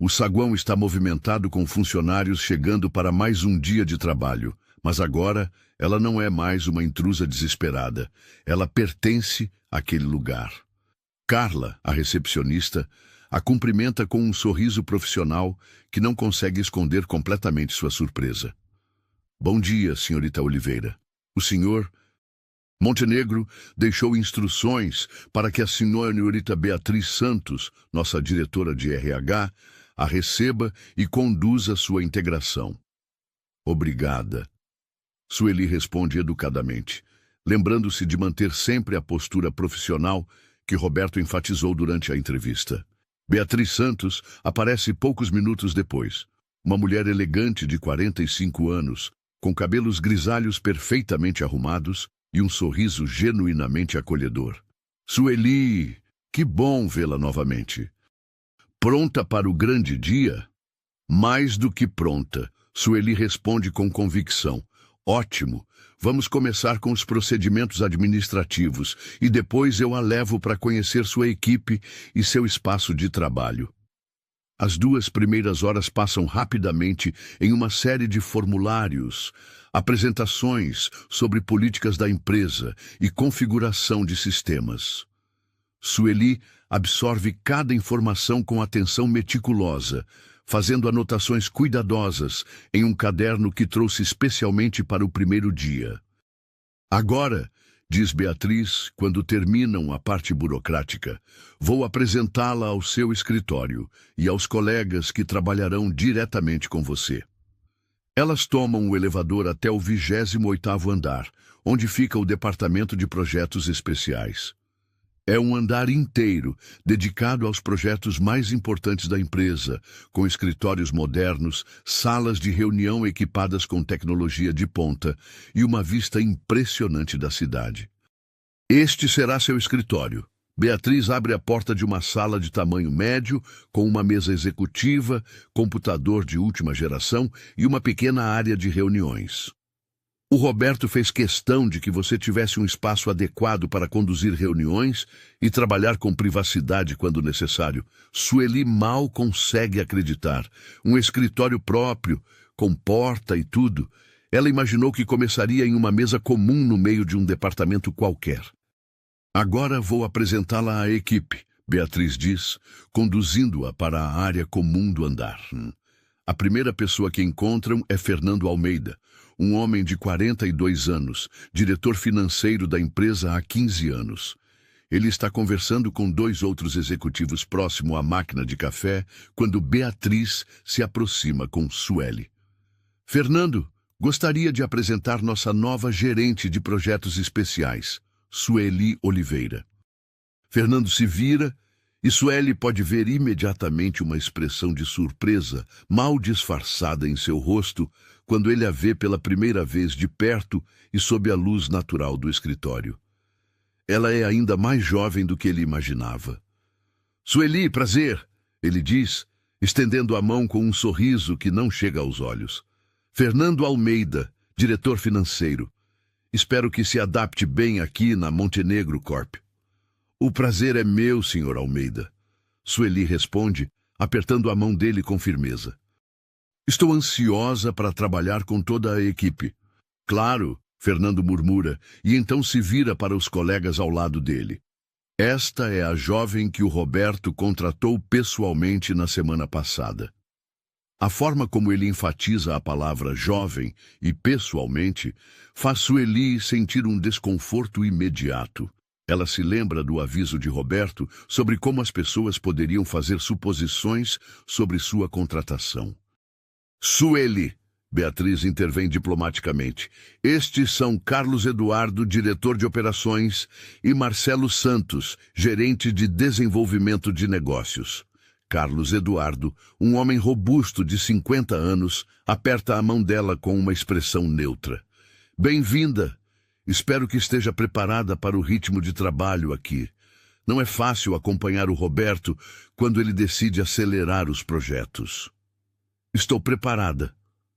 O saguão está movimentado com funcionários chegando para mais um dia de trabalho, mas agora ela não é mais uma intrusa desesperada. Ela pertence àquele lugar. Carla, a recepcionista, a cumprimenta com um sorriso profissional que não consegue esconder completamente sua surpresa. Bom dia, senhorita Oliveira. O senhor... Montenegro deixou instruções para que a senhorita Beatriz Santos, nossa diretora de RH, a receba e conduza sua integração. Obrigada. Sueli responde educadamente, lembrando-se de manter sempre a postura profissional que Roberto enfatizou durante a entrevista. Beatriz Santos aparece poucos minutos depois. Uma mulher elegante de 45 anos, com cabelos grisalhos perfeitamente arrumados e um sorriso genuinamente acolhedor. Sueli, que bom vê-la novamente. Pronta para o grande dia? Mais do que pronta, Sueli responde com convicção. Ótimo, vamos começar com os procedimentos administrativos e depois eu a levo para conhecer sua equipe e seu espaço de trabalho. As 2 primeiras horas passam rapidamente em uma série de formulários, apresentações sobre políticas da empresa e configuração de sistemas. Sueli absorve cada informação com atenção meticulosa, fazendo anotações cuidadosas em um caderno que trouxe especialmente para o primeiro dia. Agora, diz Beatriz, quando terminam a parte burocrática, vou apresentá-la ao seu escritório e aos colegas que trabalharão diretamente com você. Elas tomam o elevador até o 28º andar, onde fica o Departamento de Projetos Especiais. É um andar inteiro dedicado aos projetos mais importantes da empresa, com escritórios modernos, salas de reunião equipadas com tecnologia de ponta e uma vista impressionante da cidade. Este será seu escritório. Beatriz abre a porta de uma sala de tamanho médio, com uma mesa executiva, computador de última geração e uma pequena área de reuniões. O Roberto fez questão de que você tivesse um espaço adequado para conduzir reuniões e trabalhar com privacidade quando necessário. Sueli mal consegue acreditar. Um escritório próprio, com porta e tudo. Ela imaginou que começaria em uma mesa comum no meio de um departamento qualquer. Agora vou apresentá-la à equipe, Beatriz diz, conduzindo-a para a área comum do andar. A primeira pessoa que encontram é Fernando Almeida, um homem de 42 anos, diretor financeiro da empresa há 15 anos. Ele está conversando com 2 outros executivos próximo à máquina de café quando Beatriz se aproxima com Sueli. Fernando, gostaria de apresentar nossa nova gerente de projetos especiais, Sueli Oliveira. Fernando se vira e Sueli pode ver imediatamente uma expressão de surpresa mal disfarçada em seu rosto quando ele a vê pela primeira vez de perto e sob a luz natural do escritório. Ela é ainda mais jovem do que ele imaginava. Sueli, prazer, ele diz, estendendo a mão com um sorriso que não chega aos olhos. Fernando Almeida, diretor financeiro. Espero que se adapte bem aqui na Montenegro Corp. O prazer é meu, Sr. Almeida. Sueli responde, apertando a mão dele com firmeza. Estou ansiosa para trabalhar com toda a equipe. Claro, Fernando murmura e então se vira para os colegas ao lado dele. Esta é a jovem que o Roberto contratou pessoalmente na semana passada. A forma como ele enfatiza a palavra jovem e pessoalmente faz Sueli sentir um desconforto imediato. Ela se lembra do aviso de Roberto sobre como as pessoas poderiam fazer suposições sobre sua contratação. Sueli, Beatriz intervém diplomaticamente. Estes são Carlos Eduardo, diretor de operações, e Marcelo Santos, gerente de desenvolvimento de negócios. Carlos Eduardo, um homem robusto de 50 anos, aperta a mão dela com uma expressão neutra. Bem-vinda! Espero que esteja preparada para o ritmo de trabalho aqui. Não é fácil acompanhar o Roberto quando ele decide acelerar os projetos. Estou preparada,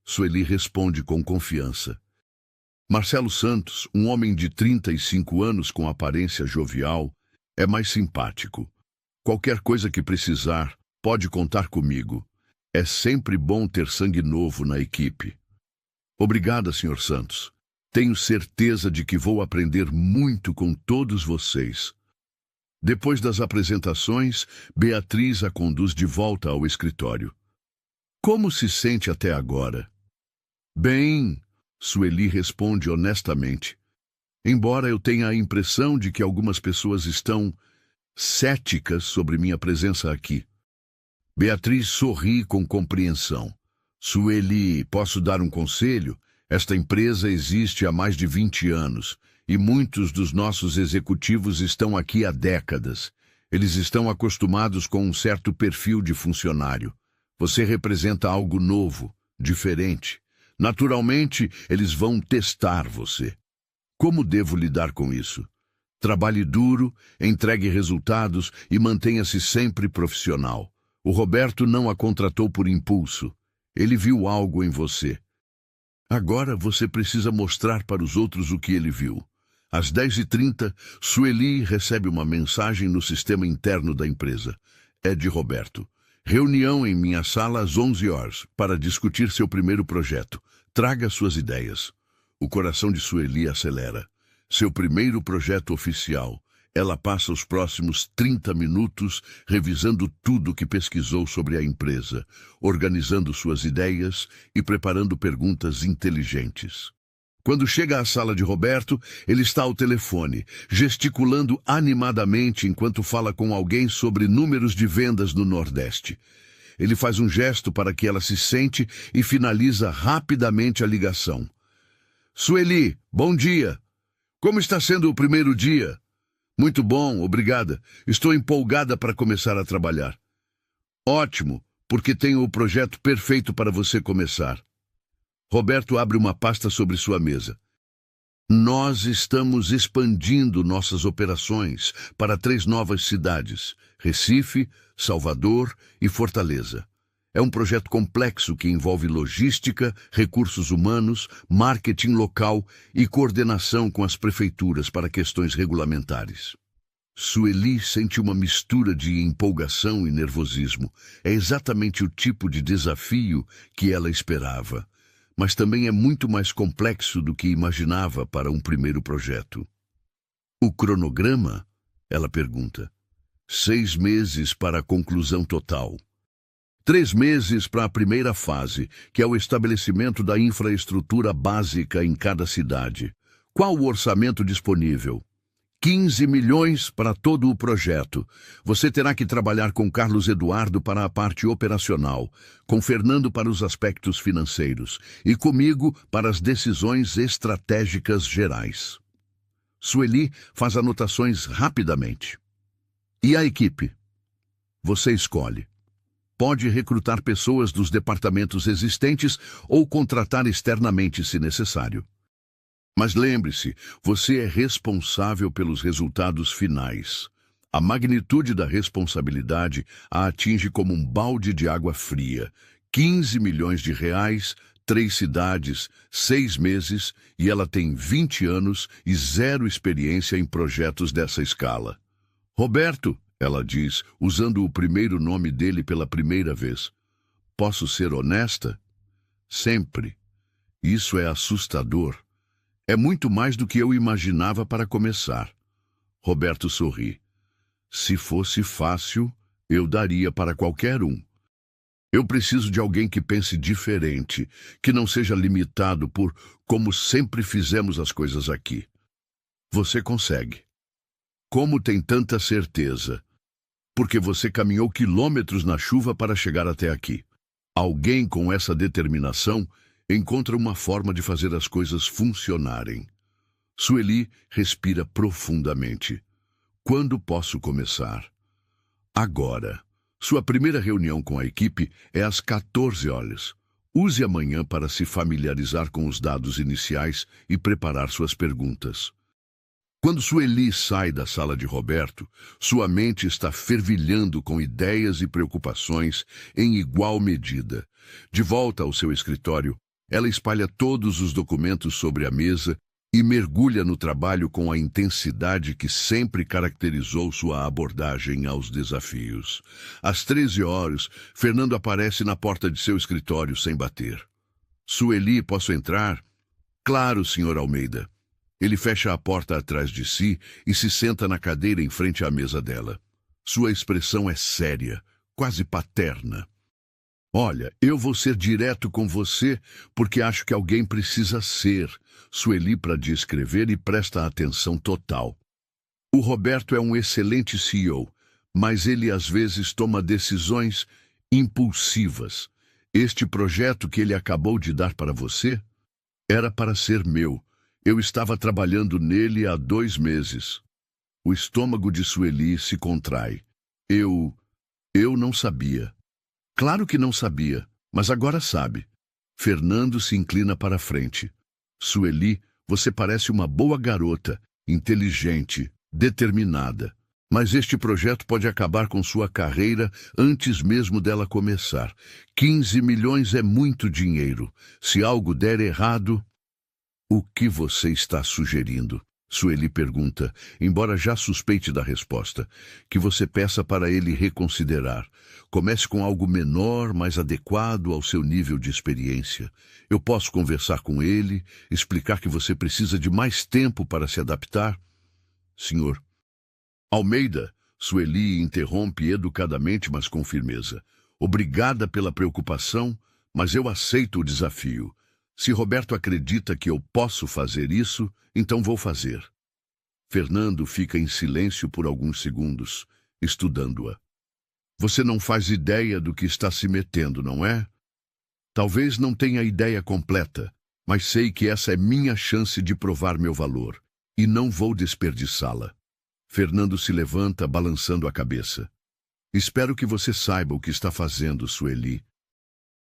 Sueli responde com confiança. Marcelo Santos, um homem de 35 anos com aparência jovial, é mais simpático. Qualquer coisa que precisar, pode contar comigo. É sempre bom ter sangue novo na equipe. Obrigada, Sr. Santos. Tenho certeza de que vou aprender muito com todos vocês. Depois das apresentações, Beatriz a conduz de volta ao escritório. Como se sente até agora? Bem, Sueli responde honestamente. Embora eu tenha a impressão de que algumas pessoas estão céticas sobre minha presença aqui. Beatriz sorri com compreensão. Sueli, posso dar um conselho? Esta empresa existe há mais de 20 anos e muitos dos nossos executivos estão aqui há décadas. Eles estão acostumados com um certo perfil de funcionário. Você representa algo novo, diferente. Naturalmente, eles vão testar você. Como devo lidar com isso? Trabalhe duro, entregue resultados e mantenha-se sempre profissional. O Roberto não a contratou por impulso. Ele viu algo em você. Agora você precisa mostrar para os outros o que ele viu. Às 10h30, Sueli recebe uma mensagem no sistema interno da empresa. É de Roberto. Reunião em minha sala às 11 horas para discutir seu primeiro projeto. Traga suas ideias. O coração de Sueli acelera. Seu primeiro projeto oficial. Ela passa os próximos 30 minutos revisando tudo o que pesquisou sobre a empresa, organizando suas ideias e preparando perguntas inteligentes. Quando chega à sala de Roberto, ele está ao telefone, gesticulando animadamente enquanto fala com alguém sobre números de vendas no Nordeste. Ele faz um gesto para que ela se sente e finaliza rapidamente a ligação. Sueli, bom dia! Como está sendo o primeiro dia? Muito bom, obrigada. Estou empolgada para começar a trabalhar. Ótimo, porque tenho o projeto perfeito para você começar. Roberto abre uma pasta sobre sua mesa. Nós estamos expandindo nossas operações para 3 novas cidades, Recife, Salvador e Fortaleza. É um projeto complexo que envolve logística, recursos humanos, marketing local e coordenação com as prefeituras para questões regulamentares. Sueli sente uma mistura de empolgação e nervosismo. É exatamente o tipo de desafio que ela esperava, mas também é muito mais complexo do que imaginava para um primeiro projeto. O cronograma? Ela pergunta. 6 meses para a conclusão total. 3 meses para a primeira fase, que é o estabelecimento da infraestrutura básica em cada cidade. Qual o orçamento disponível? 15 milhões para todo o projeto. Você terá que trabalhar com Carlos Eduardo para a parte operacional, com Fernando para os aspectos financeiros e comigo para as decisões estratégicas gerais. Sueli faz anotações rapidamente. E a equipe? Você escolhe. Pode recrutar pessoas dos departamentos existentes ou contratar externamente se necessário. Mas lembre-se, você é responsável pelos resultados finais. A magnitude da responsabilidade a atinge como um balde de água fria. 15 milhões de reais, 3 cidades, 6 meses, e ela tem 20 anos e 0 experiência em projetos dessa escala. Roberto, ela diz, usando o primeiro nome dele pela primeira vez. Posso ser honesta? Sempre. Isso é assustador. É muito mais do que eu imaginava para começar. Roberto sorri. Se fosse fácil, eu daria para qualquer um. Eu preciso de alguém que pense diferente, que não seja limitado por como sempre fizemos as coisas aqui. Você consegue. Como tem tanta certeza? Porque você caminhou quilômetros na chuva para chegar até aqui. Alguém com essa determinação encontra uma forma de fazer as coisas funcionarem. Sueli respira profundamente. Quando posso começar? Agora. Sua primeira reunião com a equipe é às 14 horas. Use amanhã para se familiarizar com os dados iniciais e preparar suas perguntas. Quando Sueli sai da sala de Roberto, sua mente está fervilhando com ideias e preocupações em igual medida. De volta ao seu escritório, ela espalha todos os documentos sobre a mesa e mergulha no trabalho com a intensidade que sempre caracterizou sua abordagem aos desafios. Às 13 horas, Fernando aparece na porta de seu escritório sem bater. Sueli, posso entrar? Claro, Sr. Almeida. Ele fecha a porta atrás de si e se senta na cadeira em frente à mesa dela. Sua expressão é séria, quase paterna. Olha, eu vou ser direto com você porque acho que alguém precisa ser. Sueli para descrever e presta atenção total. O Roberto é um excelente CEO, mas ele às vezes toma decisões impulsivas. Este projeto que ele acabou de dar para você era para ser meu. Eu estava trabalhando nele há 2 meses. O estômago de Sueli se contrai. Eu não sabia. Claro que não sabia, mas agora sabe. Fernando se inclina para a frente. Sueli, você parece uma boa garota, inteligente, determinada. Mas este projeto pode acabar com sua carreira antes mesmo dela começar. 15 milhões é muito dinheiro. Se algo der errado... O que você está sugerindo? Sueli pergunta, embora já suspeite da resposta, que você peça para ele reconsiderar. Comece com algo menor, mais adequado ao seu nível de experiência. Eu posso conversar com ele, explicar que você precisa de mais tempo para se adaptar? Senhor. Almeida, Sueli interrompe educadamente, mas com firmeza. Obrigada pela preocupação, mas eu aceito o desafio. Se Roberto acredita que eu posso fazer isso, então vou fazer. Fernando fica em silêncio por alguns segundos, estudando-a. Você não faz ideia do que está se metendo, não é? Talvez não tenha a ideia completa, mas sei que essa é minha chance de provar meu valor, e não vou desperdiçá-la. Fernando se levanta, balançando a cabeça. Espero que você saiba o que está fazendo, Sueli.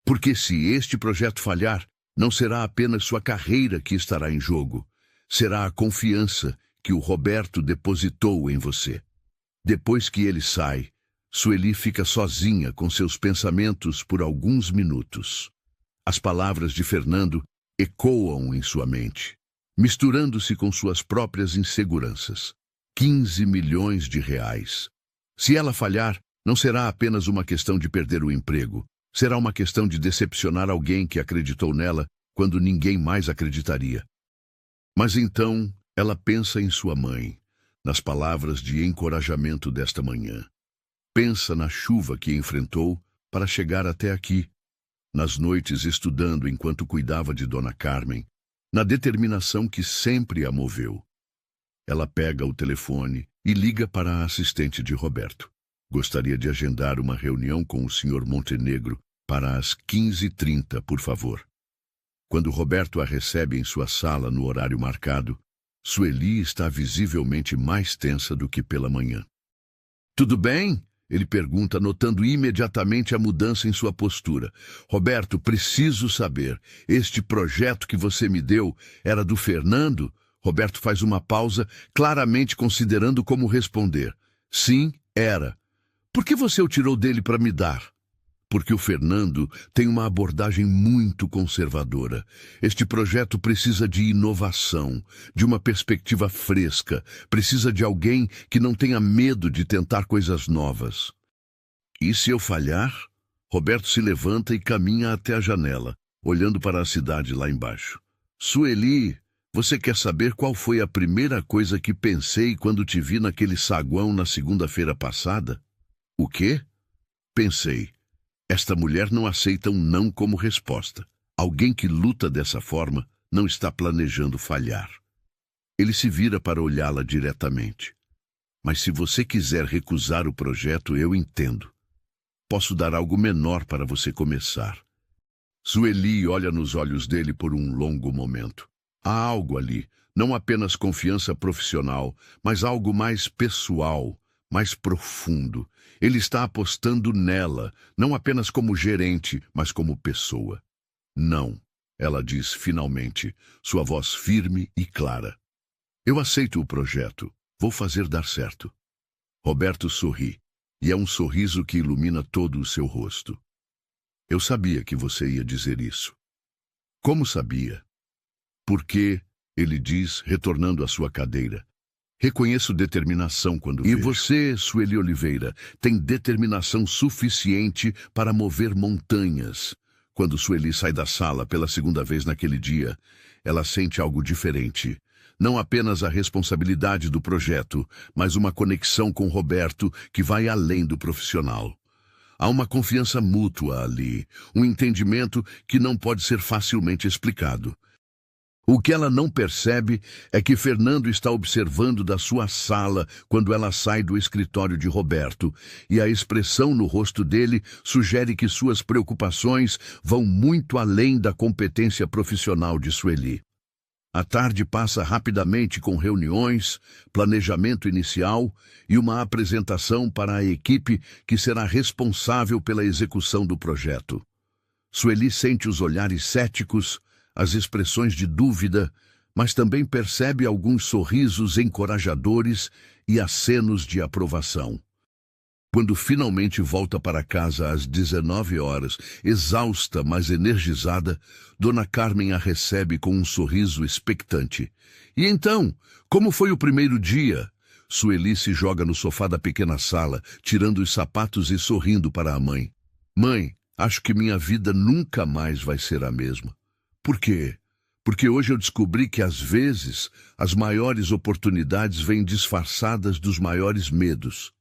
Porque se este projeto falhar, não será apenas sua carreira que estará em jogo. Será a confiança que o Roberto depositou em você. Depois que ele sai, Sueli fica sozinha com seus pensamentos por alguns minutos. As palavras de Fernando ecoam em sua mente, misturando-se com suas próprias inseguranças. 15 milhões de reais. Se ela falhar, não será apenas uma questão de perder o emprego. Será uma questão de decepcionar alguém que acreditou nela quando ninguém mais acreditaria. Mas então ela pensa em sua mãe, nas palavras de encorajamento desta manhã. Pensa na chuva que enfrentou para chegar até aqui, nas noites estudando enquanto cuidava de Dona Carmen, na determinação que sempre a moveu. Ela pega o telefone e liga para a assistente de Roberto. Gostaria de agendar uma reunião com o Sr. Montenegro para as 15h30, por favor. Quando Roberto a recebe em sua sala no horário marcado, Sueli está visivelmente mais tensa do que pela manhã. Tudo bem? Ele pergunta, notando imediatamente a mudança em sua postura. Roberto, preciso saber, este projeto que você me deu era do Fernando? Roberto faz uma pausa, claramente considerando como responder. Sim, era. Por que você o tirou dele para me dar? Porque o Fernando tem uma abordagem muito conservadora. Este projeto precisa de inovação, de uma perspectiva fresca, precisa de alguém que não tenha medo de tentar coisas novas. E se eu falhar? Roberto se levanta e caminha até a janela, olhando para a cidade lá embaixo. Sueli, Você quer saber qual foi a primeira coisa que pensei quando te vi naquele saguão na segunda-feira passada? O quê? Pensei. Esta mulher não aceita um não como resposta. Alguém que luta dessa forma não está planejando falhar. Ele se vira para olhá-la diretamente. Mas se você quiser recusar o projeto, eu entendo. Posso dar algo menor para você começar. Sueli olha nos olhos dele por um longo momento. Há algo ali, não apenas confiança profissional, mas algo mais pessoal, mais profundo. Ele está apostando nela, não apenas como gerente, mas como pessoa. Não, ela diz finalmente, sua voz firme e clara. Eu aceito o projeto. Vou fazer dar certo. Roberto sorri, e é um sorriso que ilumina todo o seu rosto. Eu sabia que você ia dizer isso. Como sabia? Porque, ele diz, retornando à sua cadeira, reconheço determinação quando vejo. E você, Sueli Oliveira, tem determinação suficiente para mover montanhas. Quando Sueli sai da sala pela segunda vez naquele dia, ela sente algo diferente. Não apenas a responsabilidade do projeto, mas uma conexão com Roberto que vai além do profissional. Há uma confiança mútua ali, um entendimento que não pode ser facilmente explicado. O que ela não percebe é que Fernando está observando da sua sala quando ela sai do escritório de Roberto, e a expressão no rosto dele sugere que suas preocupações vão muito além da competência profissional de Sueli. A tarde passa rapidamente com reuniões, planejamento inicial e uma apresentação para a equipe que será responsável pela execução do projeto. Sueli sente os olhares céticos, as expressões de dúvida, mas também percebe alguns sorrisos encorajadores e acenos de aprovação. Quando finalmente volta para casa às 19 horas, exausta, mas energizada, Dona Carmen a recebe com um sorriso expectante. E então, como foi o primeiro dia? Sueli se joga no sofá da pequena sala, tirando os sapatos e sorrindo para a mãe. Mãe, acho que minha vida nunca mais vai ser a mesma. Por quê? Porque hoje eu descobri que, às vezes, as maiores oportunidades vêm disfarçadas dos maiores medos.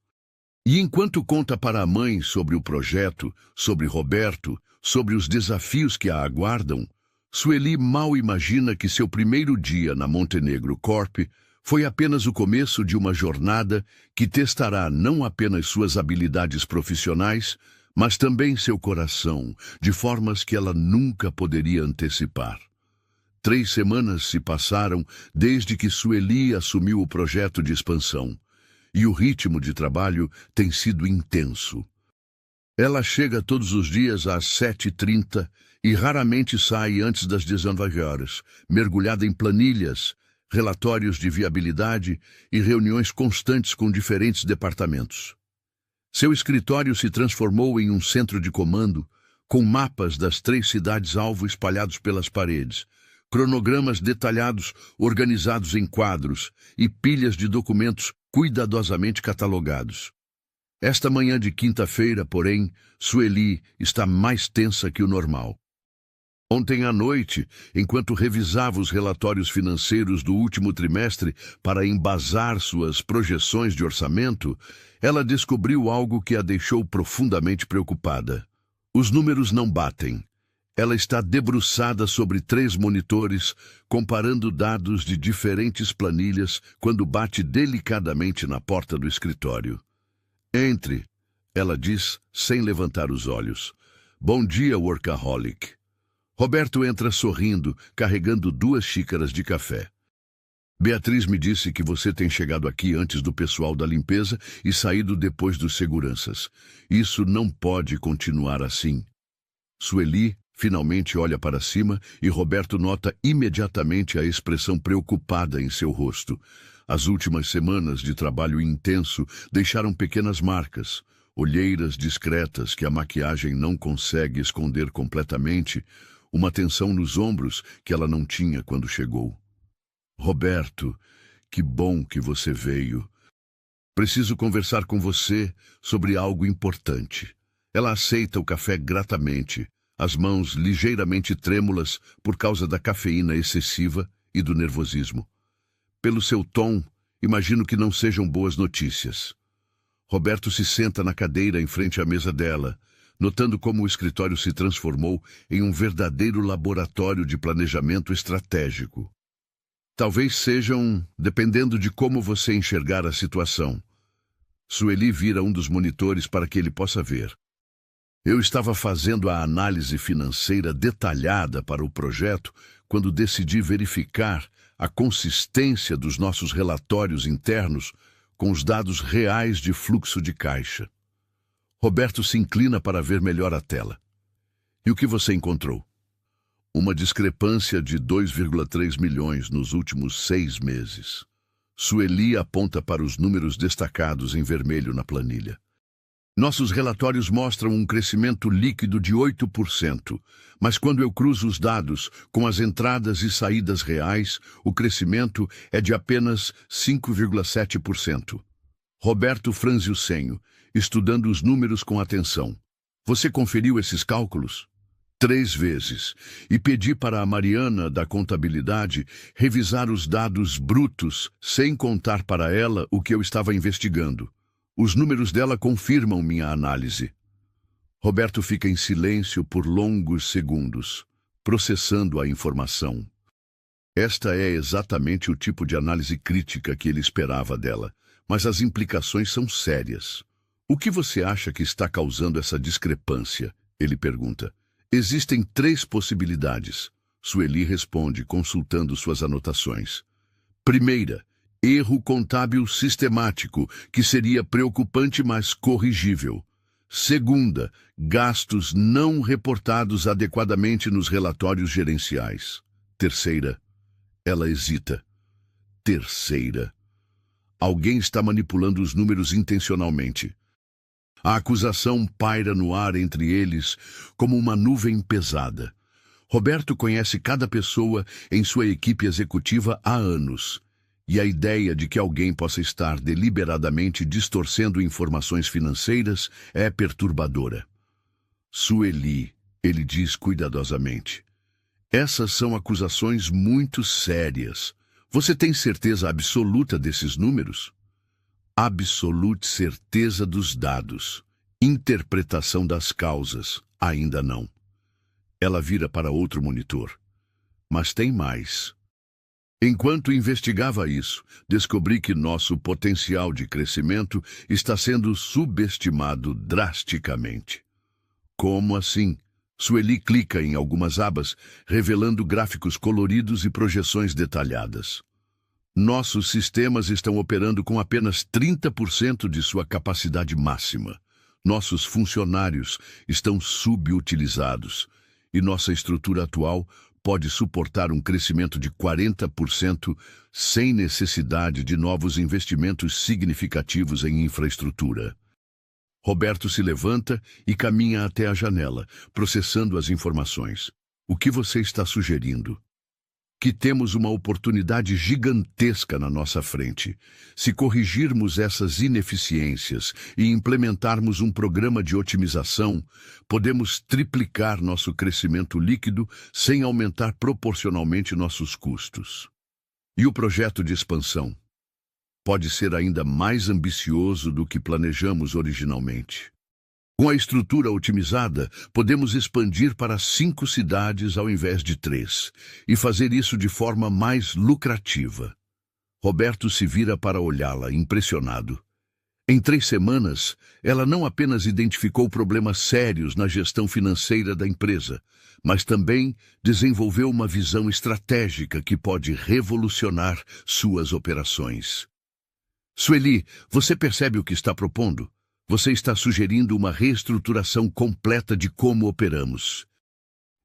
E enquanto conta para a mãe sobre o projeto, sobre Roberto, sobre os desafios que a aguardam, Sueli mal imagina que seu primeiro dia na Montenegro Corp foi apenas o começo de uma jornada que testará não apenas suas habilidades profissionais, mas também seu coração, de formas que ela nunca poderia antecipar. 3 semanas se passaram desde que Sueli assumiu o projeto de expansão. E o ritmo de trabalho tem sido intenso. Ela chega todos os dias às 7h30 e raramente sai antes das 19 horas, mergulhada em planilhas, relatórios de viabilidade e reuniões constantes com diferentes departamentos. Seu escritório se transformou em um centro de comando, com mapas das 3 cidades-alvo espalhados pelas paredes, cronogramas detalhados organizados em quadros e pilhas de documentos cuidadosamente catalogados. Esta manhã de quinta-feira, porém, Sueli está mais tensa que o normal. Ontem à noite, enquanto revisava os relatórios financeiros do último trimestre para embasar suas projeções de orçamento, ela descobriu algo que a deixou profundamente preocupada. Os números não batem. Ela está debruçada sobre 3 monitores, comparando dados de diferentes planilhas quando bate delicadamente na porta do escritório. Entre, ela diz, sem levantar os olhos. Bom dia, workaholic. Roberto entra sorrindo, carregando 2 xícaras de café. Beatriz me disse que você tem chegado aqui antes do pessoal da limpeza e saído depois dos seguranças. Isso não pode continuar assim. Sueli finalmente olha para cima e Roberto nota imediatamente a expressão preocupada em seu rosto. As últimas semanas de trabalho intenso deixaram pequenas marcas, olheiras discretas que a maquiagem não consegue esconder completamente, uma tensão nos ombros que ela não tinha quando chegou. Roberto, que bom que você veio. Preciso conversar com você sobre algo importante. Ela aceita o café gratamente, as mãos ligeiramente trêmulas por causa da cafeína excessiva, e do nervosismo. Pelo seu tom, imagino que não sejam boas notícias. Roberto se senta na cadeira em frente à mesa dela, notando como o escritório se transformou em um verdadeiro laboratório de planejamento estratégico. Talvez sejam, dependendo de como você enxergar a situação. Sueli vira um dos monitores para que ele possa ver. Eu estava fazendo a análise financeira detalhada para o projeto quando decidi verificar a consistência dos nossos relatórios internos com os dados reais de fluxo de caixa. Roberto se inclina para ver melhor a tela. E o que você encontrou? Uma discrepância de 2,3 milhões nos últimos 6 meses. Sueli aponta para os números destacados em vermelho na planilha. Nossos relatórios mostram um crescimento líquido de 8%, mas quando eu cruzo os dados com as entradas e saídas reais, o crescimento é de apenas 5,7%. Roberto franze o senho, estudando os números com atenção. Você conferiu esses cálculos? 3 vezes, e pedi para a Mariana, da contabilidade, revisar os dados brutos, sem contar para ela o que eu estava investigando. Os números dela confirmam minha análise. Roberto fica em silêncio por longos segundos, processando a informação. Esta é exatamente o tipo de análise crítica que ele esperava dela, mas as implicações são sérias. O que você acha que está causando essa discrepância? Ele pergunta. Existem 3 possibilidades. Sueli responde, consultando suas anotações. Primeira, erro contábil sistemático, que seria preocupante, mas corrigível. Segunda, gastos não reportados adequadamente nos relatórios gerenciais. Terceira, ela hesita. Terceira, alguém está manipulando os números intencionalmente. A acusação paira no ar entre eles como uma nuvem pesada. Roberto conhece cada pessoa em sua equipe executiva há anos, e a ideia de que alguém possa estar deliberadamente distorcendo informações financeiras é perturbadora. Sueli, ele diz cuidadosamente, essas são acusações muito sérias. Você tem certeza absoluta desses números? Absolute certeza dos dados. Interpretação das causas, ainda não. Ela vira para outro monitor. Mas tem mais. Enquanto investigava isso, descobri que nosso potencial de crescimento está sendo subestimado drasticamente. Como assim? Sueli clica em algumas abas, revelando gráficos coloridos e projeções detalhadas. Nossos sistemas estão operando com apenas 30% de sua capacidade máxima. Nossos funcionários estão subutilizados e nossa estrutura atual pode suportar um crescimento de 40% sem necessidade de novos investimentos significativos em infraestrutura. Roberto se levanta e caminha até a janela, processando as informações. O que você está sugerindo? Que temos uma oportunidade gigantesca na nossa frente. Se corrigirmos essas ineficiências e implementarmos um programa de otimização, podemos triplicar nosso crescimento líquido sem aumentar proporcionalmente nossos custos. E o projeto de expansão? Pode ser ainda mais ambicioso do que planejamos originalmente. Com a estrutura otimizada, podemos expandir para 5 cidades ao invés de 3, e fazer isso de forma mais lucrativa. Roberto se vira para olhá-la, impressionado. Em 3 semanas, ela não apenas identificou problemas sérios na gestão financeira da empresa, mas também desenvolveu uma visão estratégica que pode revolucionar suas operações. Sueli, você percebe o que está propondo? Você está sugerindo uma reestruturação completa de como operamos.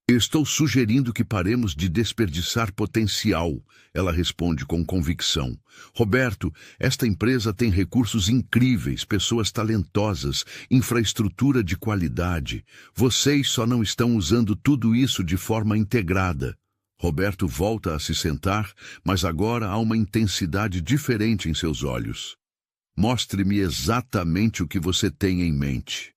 Estou sugerindo que paremos de desperdiçar potencial, ela responde com convicção. Roberto, esta empresa tem recursos incríveis, pessoas talentosas, infraestrutura de qualidade. Vocês só não estão usando tudo isso de forma integrada. Roberto volta a se sentar, mas agora há uma intensidade diferente em seus olhos. Mostre-me exatamente o que você tem em mente.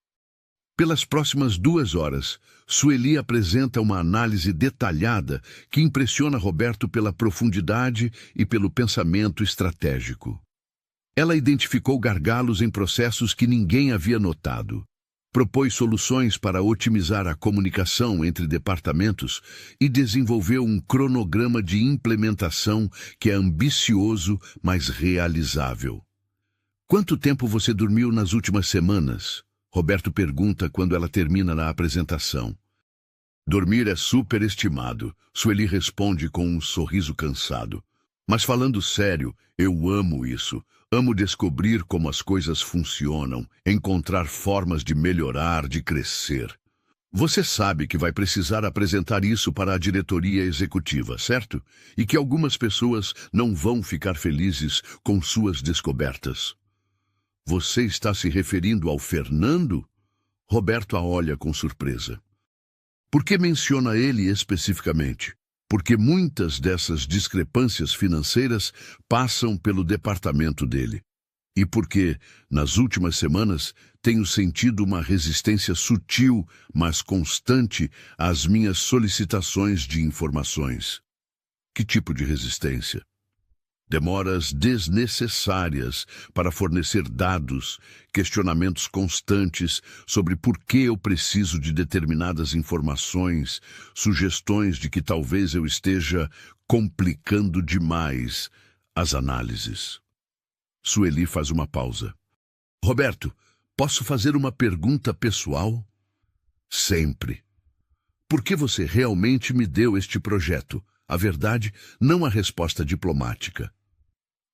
Pelas próximas 2 horas, Sueli apresenta uma análise detalhada que impressiona Roberto pela profundidade e pelo pensamento estratégico. Ela identificou gargalos em processos que ninguém havia notado. Propôs soluções para otimizar a comunicação entre departamentos e desenvolveu um cronograma de implementação que é ambicioso, mas realizável. Quanto tempo você dormiu nas últimas semanas? Roberto pergunta quando ela termina a apresentação. Dormir é superestimado, Sueli responde com um sorriso cansado. Mas falando sério, eu amo isso. Amo descobrir como as coisas funcionam, encontrar formas de melhorar, de crescer. Você sabe que vai precisar apresentar isso para a diretoria executiva, certo? E que algumas pessoas não vão ficar felizes com suas descobertas. Você está se referindo ao Fernando? Roberto a olha com surpresa. Por que menciona ele especificamente? Porque muitas dessas discrepâncias financeiras passam pelo departamento dele. E porque, nas últimas semanas, tenho sentido uma resistência sutil, mas constante às minhas solicitações de informações. Que tipo de resistência? Demoras desnecessárias para fornecer dados, questionamentos constantes sobre por que eu preciso de determinadas informações, sugestões de que talvez eu esteja complicando demais as análises. Sueli faz uma pausa. Roberto, posso fazer uma pergunta pessoal? Sempre. Por que você realmente me deu este projeto? A verdade, não a resposta diplomática.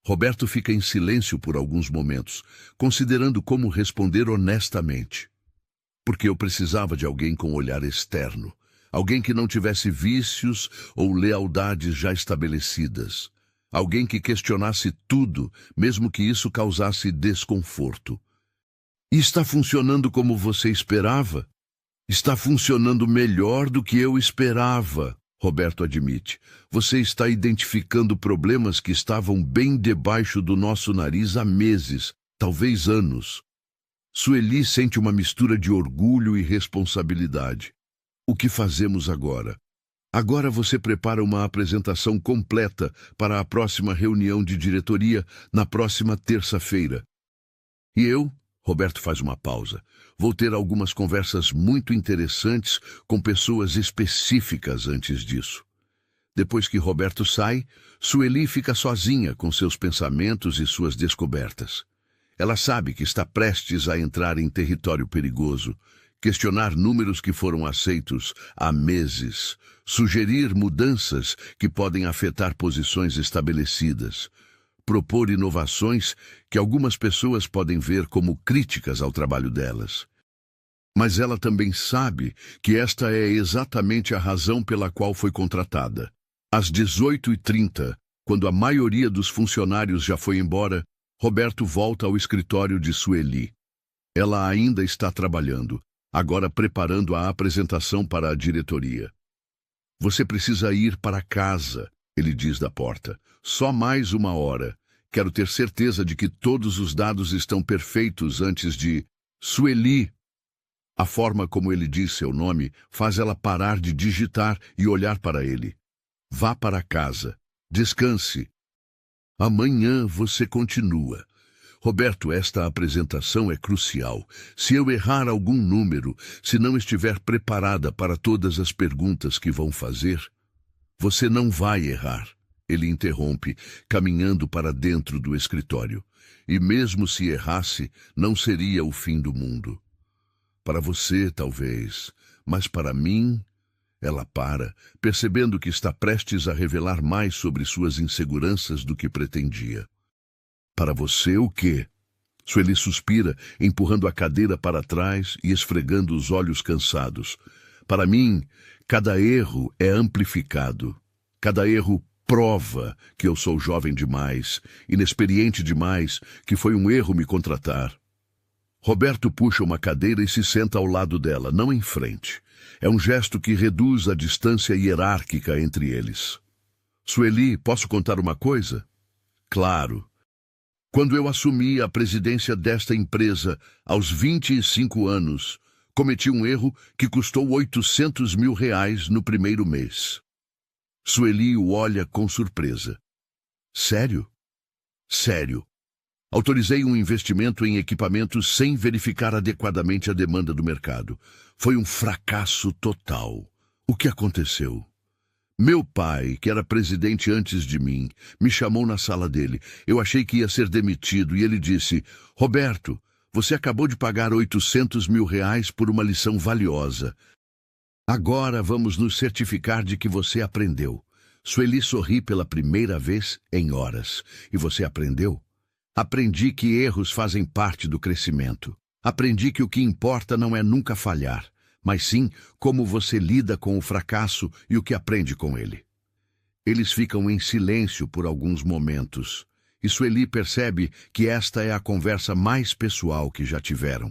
Roberto fica em silêncio por alguns momentos, considerando como responder honestamente. Porque eu precisava de alguém com olhar externo, alguém que não tivesse vícios ou lealdades já estabelecidas, alguém que questionasse tudo, mesmo que isso causasse desconforto. E está funcionando como você esperava? Está funcionando melhor do que eu esperava. Roberto admite. Você está identificando problemas que estavam bem debaixo do nosso nariz há meses, talvez anos. Sueli sente uma mistura de orgulho e responsabilidade. O que fazemos agora? Agora você prepara uma apresentação completa para a próxima reunião de diretoria na próxima terça-feira. E eu? Roberto faz uma pausa. Vou ter algumas conversas muito interessantes com pessoas específicas antes disso. Depois que Roberto sai, Sueli fica sozinha com seus pensamentos e suas descobertas. Ela sabe que está prestes a entrar em território perigoso, questionar números que foram aceitos há meses, sugerir mudanças que podem afetar posições estabelecidas, propor inovações que algumas pessoas podem ver como críticas ao trabalho delas. Mas ela também sabe que esta é exatamente a razão pela qual foi contratada. Às 18h30, quando a maioria dos funcionários já foi embora, Roberto volta ao escritório de Sueli. Ela ainda está trabalhando, agora preparando a apresentação para a diretoria. Você precisa ir para casa, ele diz da porta. Só mais 1 hora. Quero ter certeza de que todos os dados estão perfeitos antes de... Sueli. A forma como ele diz seu nome faz ela parar de digitar e olhar para ele. Vá para casa. Descanse. Amanhã você continua. Roberto, esta apresentação é crucial. Se eu errar algum número, se não estiver preparada para todas as perguntas que vão fazer, você não vai errar. Ele interrompe, caminhando para dentro do escritório. E mesmo se errasse, não seria o fim do mundo. Para você, talvez, mas para mim... Ela para, percebendo que está prestes a revelar mais sobre suas inseguranças do que pretendia. Para você, o quê? Sueli suspira, empurrando a cadeira para trás e esfregando os olhos cansados. Para mim, cada erro é amplificado. Cada erro prova que eu sou jovem demais, inexperiente demais, que foi um erro me contratar. Roberto puxa uma cadeira e se senta ao lado dela, não em frente. É um gesto que reduz a distância hierárquica entre eles. Sueli, posso contar uma coisa? Claro. Quando eu assumi a presidência desta empresa, aos 25 anos, Cometi um erro que custou R$ 800 mil no primeiro mês. Sueli o olha com surpresa. Sério? Sério. Autorizei um investimento em equipamentos sem verificar adequadamente a demanda do mercado. Foi um fracasso total. O que aconteceu? Meu pai, que era presidente antes de mim, me chamou na sala dele. Eu achei que ia ser demitido e ele disse: Roberto, você acabou de pagar R$ 800 mil por uma lição valiosa. Agora vamos nos certificar de que você aprendeu. Sueli sorri pela primeira vez em horas. E você aprendeu? Aprendi que erros fazem parte do crescimento. Aprendi que o que importa não é nunca falhar, mas sim como você lida com o fracasso e o que aprende com ele. Eles ficam em silêncio por alguns momentos, e Sueli percebe que esta é a conversa mais pessoal que já tiveram.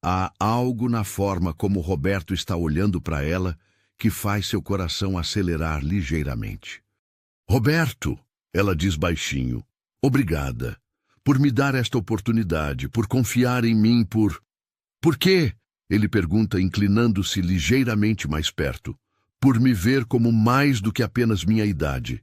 Há algo na forma como Roberto está olhando para ela que faz seu coração acelerar ligeiramente. Roberto, ela diz baixinho, obrigada por me dar esta oportunidade, por confiar em mim, Por quê? Ele pergunta, inclinando-se ligeiramente mais perto. Por me ver como mais do que apenas minha idade.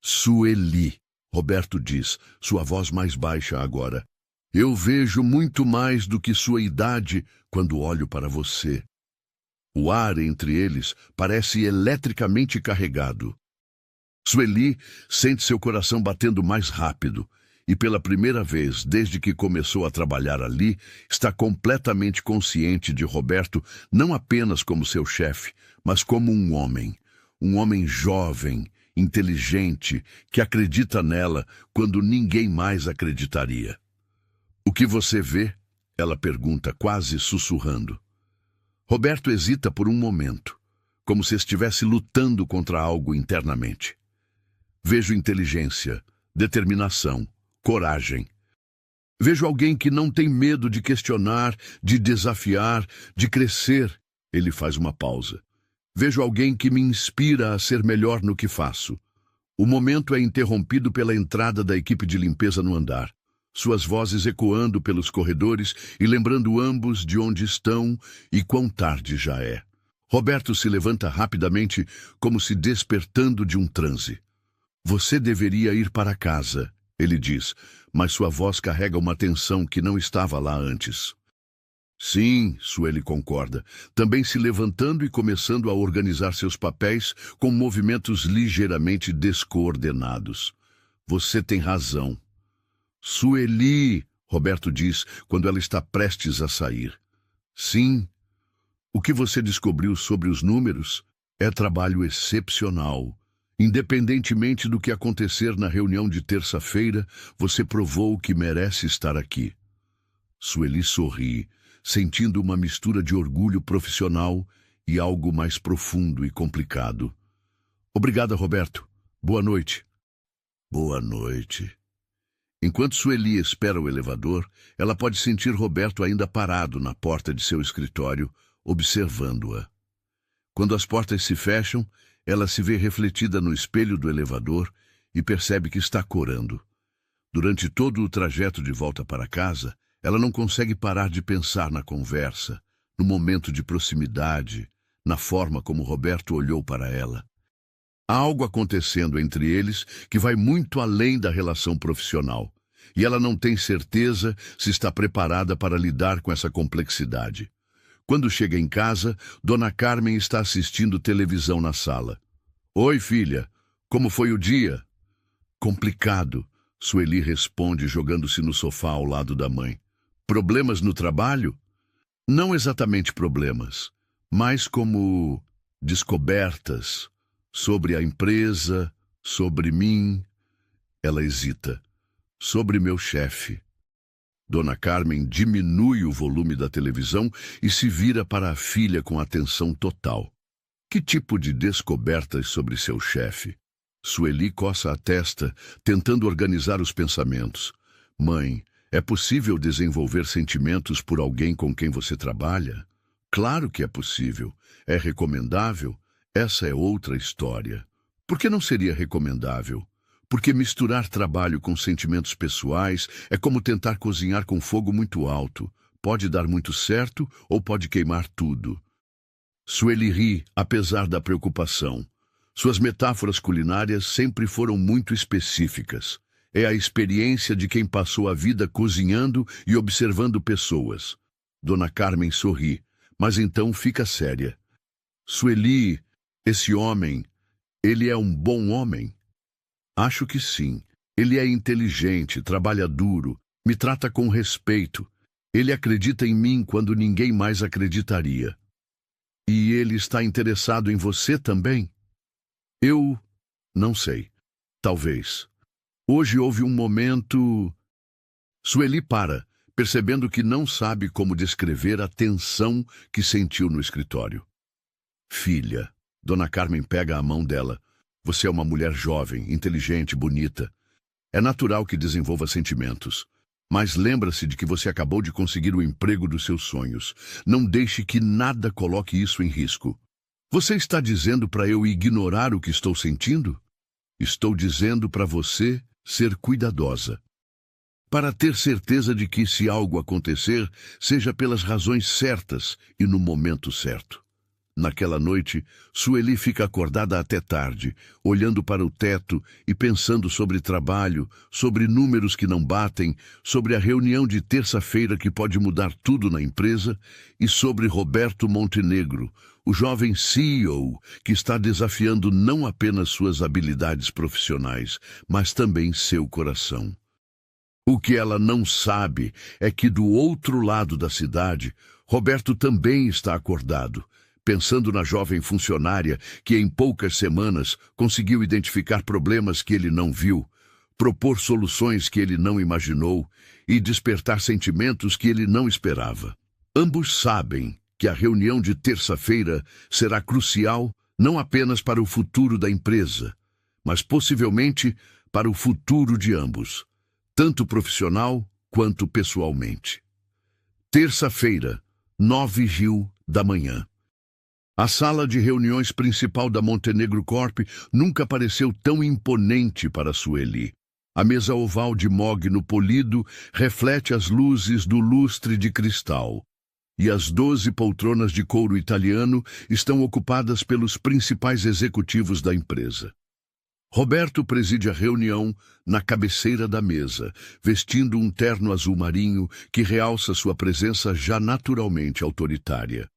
Sueli, Roberto diz, sua voz mais baixa agora. Eu vejo muito mais do que sua idade quando olho para você. O ar entre eles parece eletricamente carregado. Sueli sente seu coração batendo mais rápido e, pela primeira vez desde que começou a trabalhar ali, está completamente consciente de Roberto não apenas como seu chefe, mas como um homem jovem, inteligente, que acredita nela quando ninguém mais acreditaria. O que você vê? Ela pergunta, quase sussurrando. Roberto hesita por um momento, como se estivesse lutando contra algo internamente. Vejo inteligência, determinação, coragem. Vejo alguém que não tem medo de questionar, de desafiar, de crescer. Ele faz uma pausa. Vejo alguém que me inspira a ser melhor no que faço. O momento é interrompido pela entrada da equipe de limpeza no andar. Suas vozes ecoando pelos corredores e lembrando ambos de onde estão e quão tarde já é. Roberto se levanta rapidamente, como se despertando de um transe. Você deveria ir para casa, ele diz, mas sua voz carrega uma tensão que não estava lá antes. Sim, Sueli concorda, também se levantando e começando a organizar seus papéis com movimentos ligeiramente descoordenados. Você tem razão. Sueli, Roberto diz quando ela está prestes a sair. Sim. O que você descobriu sobre os números é trabalho excepcional. Independentemente do que acontecer na reunião de terça-feira, você provou que merece estar aqui. Sueli sorri, sentindo uma mistura de orgulho profissional e algo mais profundo e complicado. Obrigada, Roberto. Boa noite. Boa noite. Enquanto Sueli espera o elevador, ela pode sentir Roberto ainda parado na porta de seu escritório, observando-a. Quando as portas se fecham, ela se vê refletida no espelho do elevador e percebe que está corando. Durante todo o trajeto de volta para casa, ela não consegue parar de pensar na conversa, no momento de proximidade, na forma como Roberto olhou para ela. Há algo acontecendo entre eles que vai muito além da relação profissional, e ela não tem certeza se está preparada para lidar com essa complexidade. Quando chega em casa, Dona Carmen está assistindo televisão na sala. Oi, filha, como foi o dia? Complicado, Sueli responde jogando-se no sofá ao lado da mãe. Problemas no trabalho? Não exatamente problemas, mas como descobertas sobre a empresa, sobre mim. Ela hesita. Sobre meu chefe. Dona Carmen diminui o volume da televisão e se vira para a filha com atenção total. Que tipo de descobertas sobre seu chefe? Sueli coça a testa, tentando organizar os pensamentos. Mãe, é possível desenvolver sentimentos por alguém com quem você trabalha? Claro que é possível. É recomendável? Essa é outra história. Por que não seria recomendável? Porque misturar trabalho com sentimentos pessoais é como tentar cozinhar com fogo muito alto. pode dar muito certo ou pode queimar tudo. Sueli ri, apesar da preocupação. Suas metáforas culinárias sempre foram muito específicas. É a experiência de quem passou a vida cozinhando e observando pessoas. Dona Carmen sorri, mas então fica séria. Sueli, esse homem, ele é um bom homem? Acho que sim. Ele é inteligente, trabalha duro, me trata com respeito. Ele acredita em mim quando ninguém mais acreditaria. E ele está interessado em você também? Eu não sei. Talvez. Hoje houve um momento... Sueli para, percebendo que não sabe como descrever a tensão que sentiu no escritório. Filha, Dona Carmen pega a mão dela. Você é uma mulher jovem, inteligente, bonita. É natural que desenvolva sentimentos. Mas lembra-se de que você acabou de conseguir o emprego dos seus sonhos. Não deixe que nada coloque isso em risco. Você está dizendo para eu ignorar o que estou sentindo? Estou dizendo para você ser cuidadosa. Para ter certeza de que, se algo acontecer, seja pelas razões certas e no momento certo. Naquela noite, Sueli fica acordada até tarde, olhando para o teto e pensando sobre trabalho, sobre números que não batem, sobre a reunião de terça-feira que pode mudar tudo na empresa e sobre Roberto Montenegro, o jovem CEO que está desafiando não apenas suas habilidades profissionais, mas também seu coração. O que ela não sabe é que do outro lado da cidade, Roberto também está acordado, pensando na jovem funcionária que em poucas semanas conseguiu identificar problemas que ele não viu, propor soluções que ele não imaginou e despertar sentimentos que ele não esperava. Ambos sabem que a reunião de terça-feira será crucial não apenas para o futuro da empresa, mas possivelmente para o futuro de ambos, tanto profissional quanto pessoalmente. Terça-feira, 9h da manhã. A sala de reuniões principal da Montenegro Corp nunca pareceu tão imponente para Sueli. A mesa oval de mogno polido reflete as luzes do lustre de cristal, e as 12 poltronas de couro italiano estão ocupadas pelos principais executivos da empresa. Roberto preside a reunião na cabeceira da mesa, vestindo um terno azul marinho que realça sua presença já naturalmente autoritária.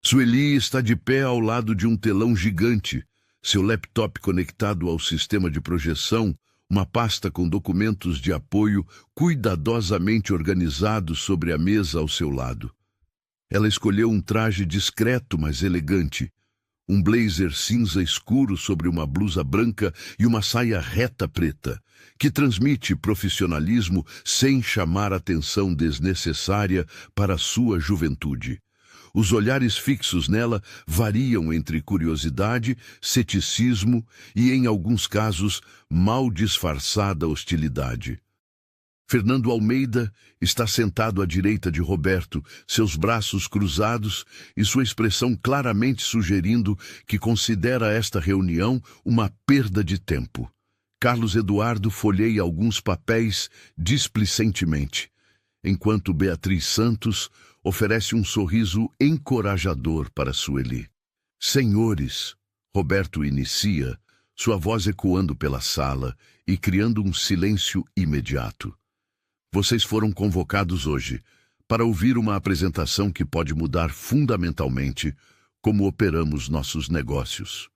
Sueli está de pé ao lado de um telão gigante, seu laptop conectado ao sistema de projeção, uma pasta com documentos de apoio cuidadosamente organizados sobre a mesa ao seu lado. Ela escolheu um traje discreto, mas elegante, um blazer cinza escuro sobre uma blusa branca e uma saia reta preta, que transmite profissionalismo sem chamar atenção desnecessária para sua juventude. Os olhares fixos nela variam entre curiosidade, ceticismo e, em alguns casos, mal disfarçada hostilidade. Fernando Almeida está sentado à direita de Roberto, seus braços cruzados e sua expressão claramente sugerindo que considera esta reunião uma perda de tempo. Carlos Eduardo folheia alguns papéis displicentemente, enquanto Beatriz Santos oferece um sorriso encorajador para Sueli. Senhores, Roberto inicia, sua voz ecoando pela sala e criando um silêncio imediato. Vocês foram convocados hoje para ouvir uma apresentação que pode mudar fundamentalmente como operamos nossos negócios.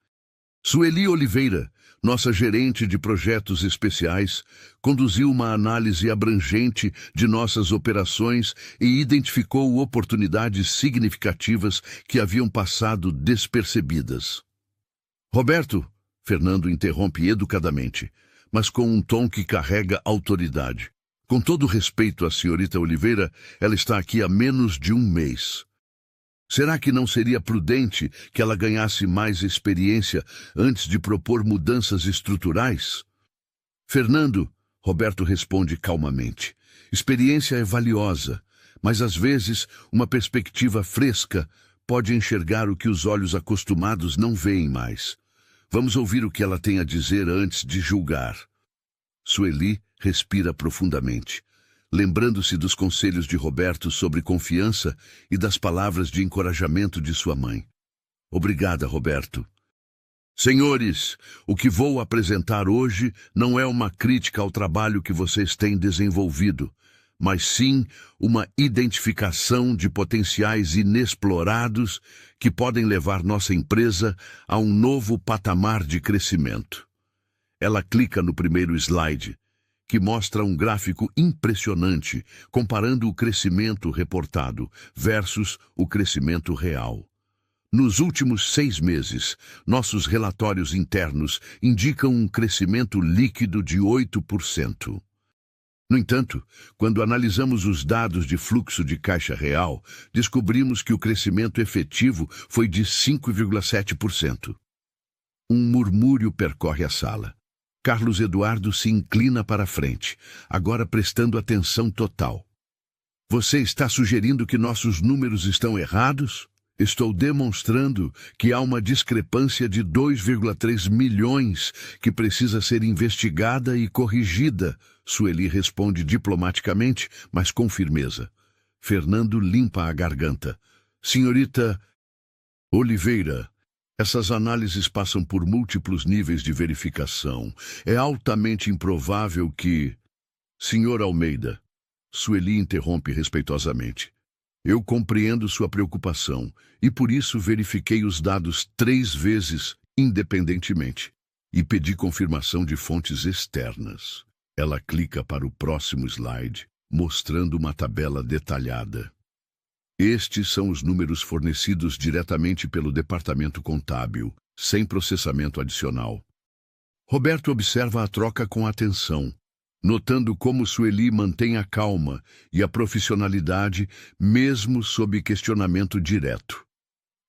Sueli Oliveira, nossa gerente de projetos especiais, conduziu uma análise abrangente de nossas operações e identificou oportunidades significativas que haviam passado despercebidas. Roberto, Fernando interrompe educadamente, mas com um tom que carrega autoridade. Com todo respeito à senhorita Oliveira, ela está aqui há menos de um mês. Será que não seria prudente que ela ganhasse mais experiência antes de propor mudanças estruturais? Fernando, Roberto responde calmamente. Experiência é valiosa, mas às vezes uma perspectiva fresca pode enxergar o que os olhos acostumados não veem mais. Vamos ouvir o que ela tem a dizer antes de julgar. Sueli respira profundamente. lembrando-se dos conselhos de Roberto sobre confiança e das palavras de encorajamento de sua mãe. Obrigada, Roberto. Senhores, o que vou apresentar hoje não é uma crítica ao trabalho que vocês têm desenvolvido, mas sim uma identificação de potenciais inexplorados que podem levar nossa empresa a um novo patamar de crescimento. Ela clica no primeiro slide, que mostra um gráfico impressionante comparando o crescimento reportado versus o crescimento real. Nos últimos 6 meses, nossos relatórios internos indicam um crescimento líquido de 8%. No entanto, quando analisamos os dados de fluxo de caixa real, descobrimos que o crescimento efetivo foi de 5,7%. Um murmúrio percorre a sala. Carlos Eduardo se inclina para a frente, agora prestando atenção total. Você está sugerindo que nossos números estão errados? Estou demonstrando que há uma discrepância de 2,3 milhões que precisa ser investigada e corrigida, Sueli responde diplomaticamente, mas com firmeza. Fernando limpa a garganta. Senhorita Oliveira, essas análises passam por múltiplos níveis de verificação. É altamente improvável que... Senhor Almeida, Sueli interrompe respeitosamente. Eu compreendo sua preocupação e por isso verifiquei os dados 3 vezes independentemente e pedi confirmação de fontes externas. Ela clica para o próximo slide, mostrando uma tabela detalhada. Estes são os números fornecidos diretamente pelo departamento contábil, sem processamento adicional. Roberto observa a troca com atenção, notando como Sueli mantém a calma e a profissionalidade mesmo sob questionamento direto.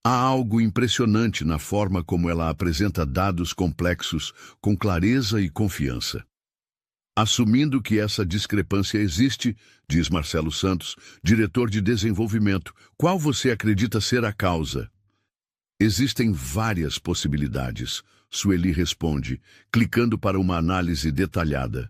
Há algo impressionante na forma como ela apresenta dados complexos com clareza e confiança. Assumindo que essa discrepância existe, diz Marcelo Santos, diretor de desenvolvimento, qual você acredita ser a causa? Existem várias possibilidades, Sueli responde, clicando para uma análise detalhada.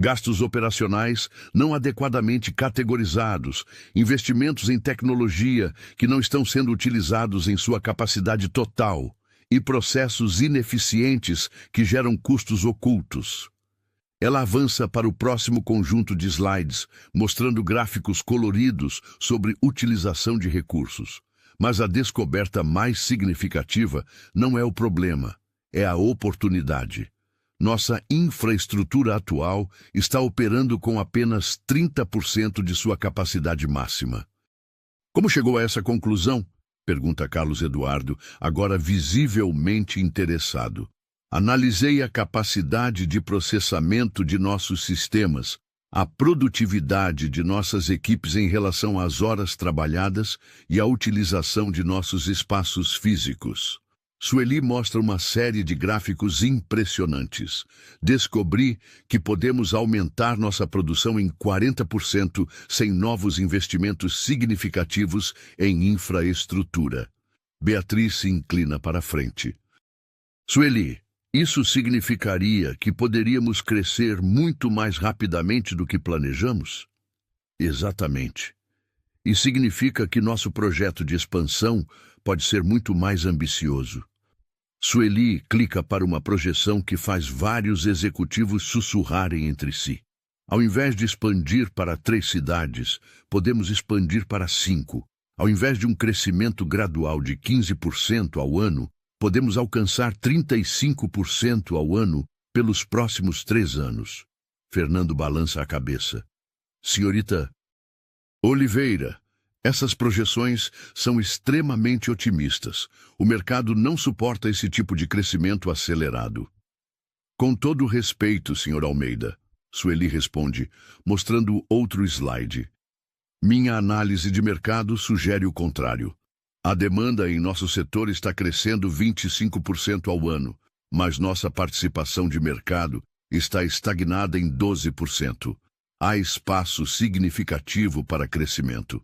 Gastos operacionais não adequadamente categorizados, investimentos em tecnologia que não estão sendo utilizados em sua capacidade total e processos ineficientes que geram custos ocultos. Ela avança para o próximo conjunto de slides, mostrando gráficos coloridos sobre utilização de recursos. Mas a descoberta mais significativa não é o problema, é a oportunidade. Nossa infraestrutura atual está operando com apenas 30% de sua capacidade máxima. Como chegou a essa conclusão? Pergunta Carlos Eduardo, agora visivelmente interessado. Analisei a capacidade de processamento de nossos sistemas, a produtividade de nossas equipes em relação às horas trabalhadas e a utilização de nossos espaços físicos. Sueli mostra uma série de gráficos impressionantes. Descobri que podemos aumentar nossa produção em 40% sem novos investimentos significativos em infraestrutura. Beatriz se inclina para a frente. Sueli, isso significaria que poderíamos crescer muito mais rapidamente do que planejamos? Exatamente. E significa que nosso projeto de expansão pode ser muito mais ambicioso. Sueli clica para uma projeção que faz vários executivos sussurrarem entre si. Ao invés de expandir para 3 cidades, podemos expandir para 5. Ao invés de um crescimento gradual de 15% ao ano, podemos alcançar 35% ao ano pelos próximos 3 anos. Fernando balança a cabeça. Senhorita Oliveira, essas projeções são extremamente otimistas. O mercado não suporta esse tipo de crescimento acelerado. Com todo o respeito, Sr. Almeida, Sueli responde, mostrando outro slide. Minha análise de mercado sugere o contrário. A demanda em nosso setor está crescendo 25% ao ano, mas nossa participação de mercado está estagnada em 12%. Há espaço significativo para crescimento.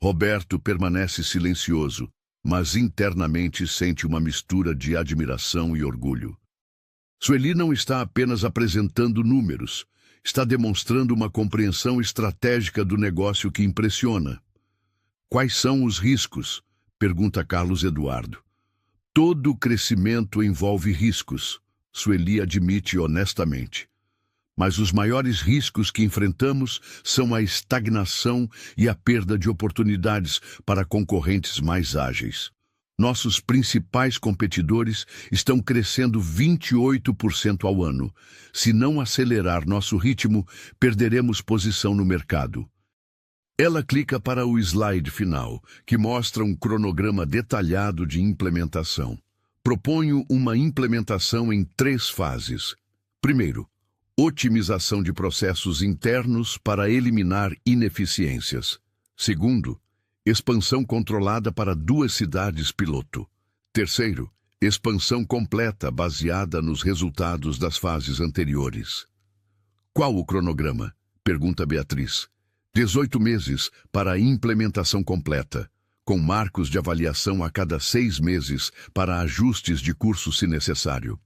Roberto permanece silencioso, mas internamente sente uma mistura de admiração e orgulho. Sueli não está apenas apresentando números, está demonstrando uma compreensão estratégica do negócio que impressiona. Quais são os riscos? Pergunta Carlos Eduardo. Todo crescimento envolve riscos, Sueli admite honestamente. Mas os maiores riscos que enfrentamos são a estagnação e a perda de oportunidades para concorrentes mais ágeis. Nossos principais competidores estão crescendo 28% ao ano. Se não acelerar nosso ritmo, perderemos posição no mercado. Ela clica para o slide final, que mostra um cronograma detalhado de implementação. Proponho uma implementação em 3 fases. Primeiro, otimização de processos internos para eliminar ineficiências. Segundo, expansão controlada para 2 cidades piloto. Terceiro, expansão completa baseada nos resultados das fases anteriores. Qual o cronograma? Pergunta Beatriz. 18 meses para a implementação completa, com marcos de avaliação a cada 6 meses para ajustes de curso se necessário.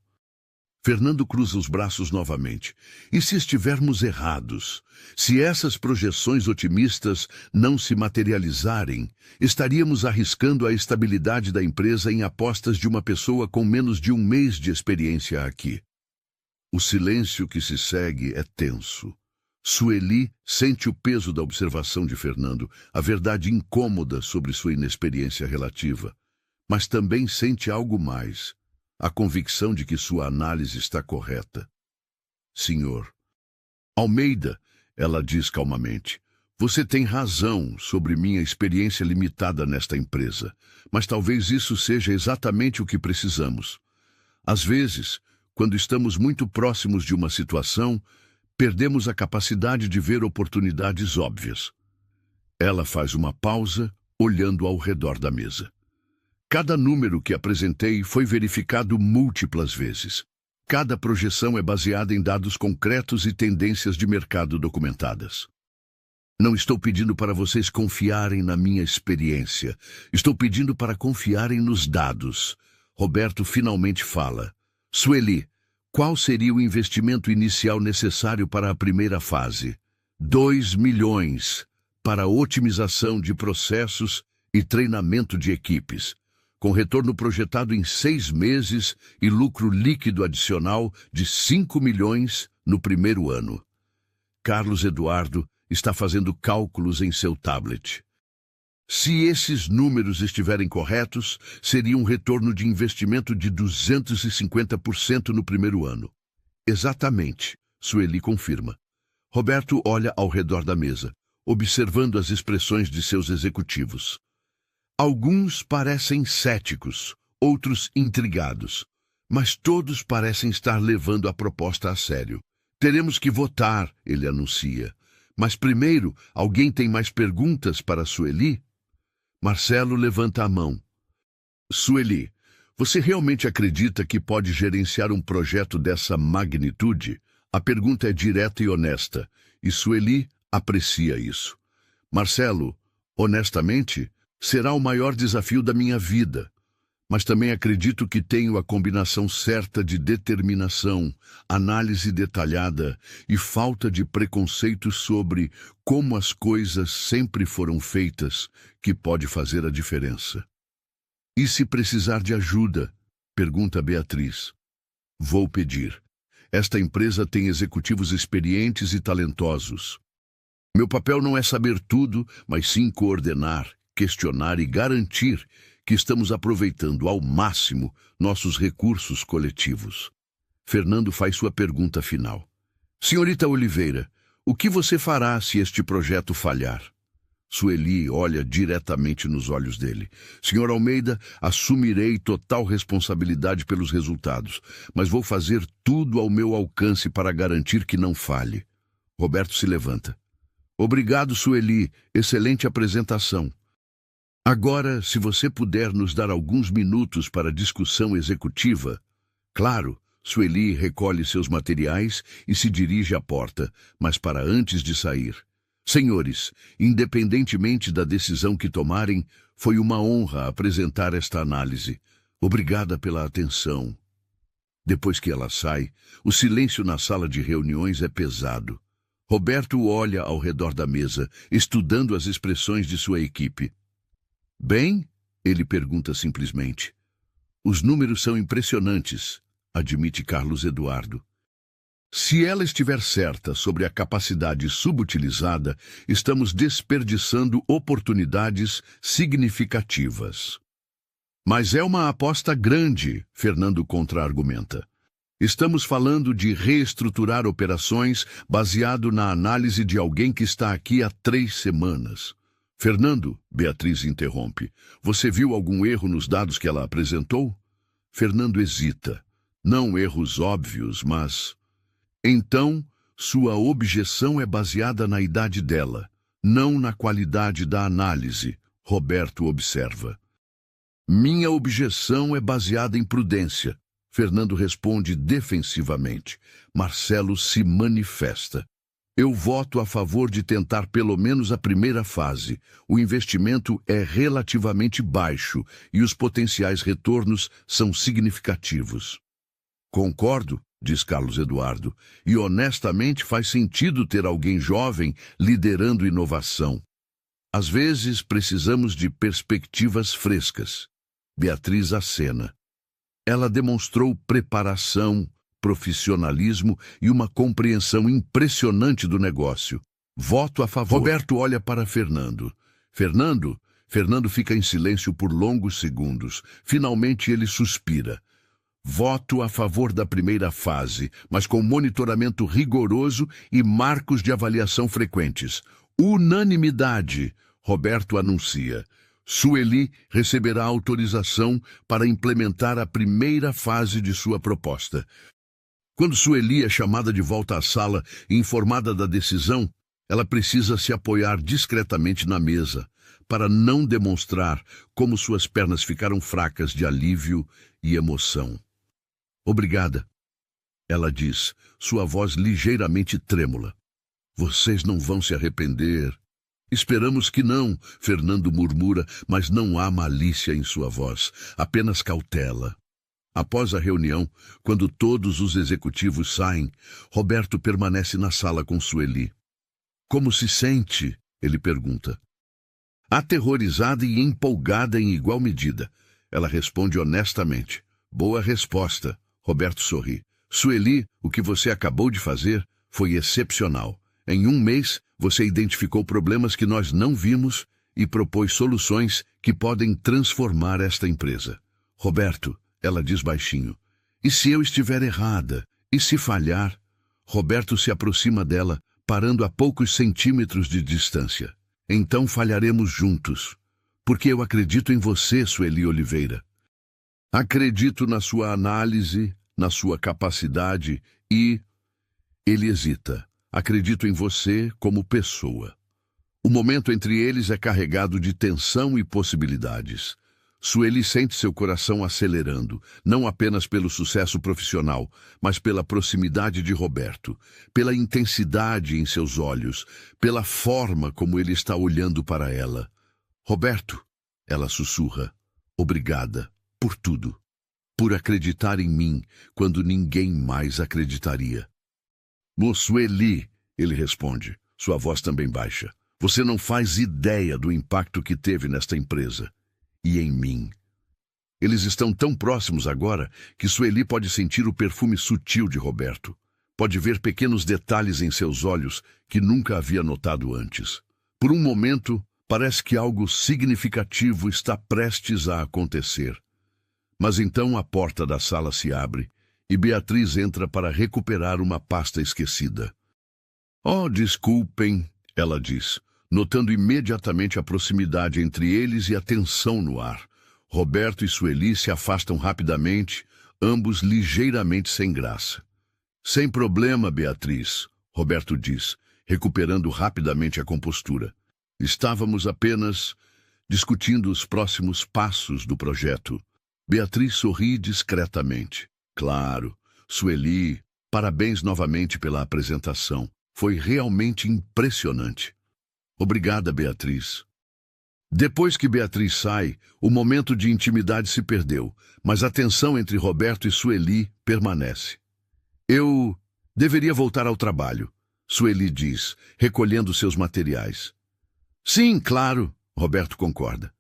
Fernando cruza os braços novamente. E se estivermos errados? Se essas projeções otimistas não se materializarem, estaríamos arriscando a estabilidade da empresa em apostas de uma pessoa com menos de 1 mês de experiência aqui. O silêncio que se segue é tenso. Sueli sente o peso da observação de Fernando, a verdade incômoda sobre sua inexperiência relativa, mas também sente algo mais, a convicção de que sua análise está correta. Senhor Almeida, ela diz calmamente, você tem razão sobre minha experiência limitada nesta empresa, mas talvez isso seja exatamente o que precisamos. Às vezes, quando estamos muito próximos de uma situação, perdemos a capacidade de ver oportunidades óbvias. Ela faz uma pausa, olhando ao redor da mesa. Cada número que apresentei foi verificado múltiplas vezes. Cada projeção é baseada em dados concretos e tendências de mercado documentadas. Não estou pedindo para vocês confiarem na minha experiência. Estou pedindo para confiarem nos dados. Roberto finalmente fala. Sueli, qual seria o investimento inicial necessário para a primeira fase? 2 milhões para a otimização de processos e treinamento de equipes, com retorno projetado em 6 meses e lucro líquido adicional de 5 milhões no primeiro ano. Carlos Eduardo está fazendo cálculos em seu tablet. Se esses números estiverem corretos, seria um retorno de investimento de 250% no primeiro ano. Exatamente, Sueli confirma. Roberto olha ao redor da mesa, observando as expressões de seus executivos. Alguns parecem céticos, outros intrigados, mas todos parecem estar levando a proposta a sério. Teremos que votar, ele anuncia. Mas primeiro, alguém tem mais perguntas para Sueli? Marcelo levanta a mão. Sueli, você realmente acredita que pode gerenciar um projeto dessa magnitude? A pergunta é direta e honesta, e Sueli aprecia isso. Marcelo, honestamente, será o maior desafio da minha vida, mas também acredito que tenho a combinação certa de determinação, análise detalhada e falta de preconceitos sobre como as coisas sempre foram feitas, que pode fazer a diferença. E se precisar de ajuda? Pergunta Beatriz. Vou pedir. Esta empresa tem executivos experientes e talentosos. Meu papel não é saber tudo, mas sim coordenar, questionar e garantir que estamos aproveitando ao máximo nossos recursos coletivos. Fernando faz sua pergunta final. Senhorita Oliveira, o que você fará se este projeto falhar? Sueli olha diretamente nos olhos dele. Senhor Almeida, assumirei total responsabilidade pelos resultados, mas vou fazer tudo ao meu alcance para garantir que não falhe. Roberto se levanta. Obrigado, Sueli. Excelente apresentação. Agora, se você puder nos dar alguns minutos para discussão executiva. Claro, Sueli recolhe seus materiais e se dirige à porta, mas para antes de sair. Senhores, independentemente da decisão que tomarem, foi uma honra apresentar esta análise. Obrigada pela atenção. Depois que ela sai, o silêncio na sala de reuniões é pesado. Roberto olha ao redor da mesa, estudando as expressões de sua equipe. Bem, ele pergunta simplesmente. Os números são impressionantes, admite Carlos Eduardo. Se ela estiver certa sobre a capacidade subutilizada, estamos desperdiçando oportunidades significativas. Mas é uma aposta grande, Fernando contra-argumenta. Estamos falando de reestruturar operações baseado na análise de alguém que está aqui há 3 semanas. Fernando, Beatriz interrompe, você viu algum erro nos dados que ela apresentou? Fernando hesita. Não erros óbvios, mas... Então, sua objeção é baseada na idade dela, não na qualidade da análise, Roberto observa. Minha objeção é baseada em prudência. Fernando responde defensivamente. Marcelo se manifesta. Eu voto a favor de tentar pelo menos a primeira fase. O investimento é relativamente baixo e os potenciais retornos são significativos. Concordo, diz Carlos Eduardo, e honestamente faz sentido ter alguém jovem liderando inovação. Às vezes precisamos de perspectivas frescas. Beatriz acena. Ela demonstrou preparação, profissionalismo e uma compreensão impressionante do negócio. Voto a favor. Roberto olha para Fernando. Fernando fica em silêncio por longos segundos. Finalmente ele suspira. Voto a favor da primeira fase, mas com monitoramento rigoroso e marcos de avaliação frequentes. Unanimidade, Roberto anuncia. Sueli receberá autorização para implementar a primeira fase de sua proposta. Quando Sueli é chamada de volta à sala e informada da decisão, ela precisa se apoiar discretamente na mesa, para não demonstrar como suas pernas ficaram fracas de alívio e emoção. Obrigada, ela diz, sua voz ligeiramente trêmula. Vocês não vão se arrepender. Esperamos que não, Fernando murmura, mas não há malícia em sua voz, apenas cautela. Após a reunião, quando todos os executivos saem, Roberto permanece na sala com Sueli. Como se sente? Ele pergunta. Aterrorizada e empolgada em igual medida. Ela responde honestamente. Boa resposta. Roberto sorri. Sueli, o que você acabou de fazer foi excepcional. Em 1 mês, você identificou problemas que nós não vimos e propôs soluções que podem transformar esta empresa. Roberto, ela diz baixinho, e se eu estiver errada? E se falhar? Roberto se aproxima dela, parando a poucos centímetros de distância. Então falharemos juntos, porque eu acredito em você, Sueli Oliveira. Acredito na sua análise, na sua capacidade e... Ele hesita. Acredito em você como pessoa. O momento entre eles é carregado de tensão e possibilidades. Sueli sente seu coração acelerando, não apenas pelo sucesso profissional, mas pela proximidade de Roberto, pela intensidade em seus olhos, pela forma como ele está olhando para ela. Roberto, ela sussurra, obrigada por tudo, por acreditar em mim quando ninguém mais acreditaria. Sueli, ele responde, sua voz também baixa. Você não faz ideia do impacto que teve nesta empresa. E em mim. Eles estão tão próximos agora que Sueli pode sentir o perfume sutil de Roberto. Pode ver pequenos detalhes em seus olhos que nunca havia notado antes. Por um momento, parece que algo significativo está prestes a acontecer. Mas então a porta da sala se abre e Beatriz entra para recuperar uma pasta esquecida. Oh, desculpem, ela diz, notando imediatamente a proximidade entre eles e a tensão no ar. Roberto e Sueli se afastam rapidamente, ambos ligeiramente sem graça. Sem problema, Beatriz, Roberto diz, recuperando rapidamente a compostura. Estávamos apenas discutindo os próximos passos do projeto. Beatriz sorri discretamente. Claro, Sueli, parabéns novamente pela apresentação. Foi realmente impressionante. Obrigada, Beatriz. Depois que Beatriz sai, o momento de intimidade se perdeu, mas a tensão entre Roberto e Sueli permanece. Eu deveria voltar ao trabalho. Sueli diz, recolhendo seus materiais. Sim, claro, Roberto concorda.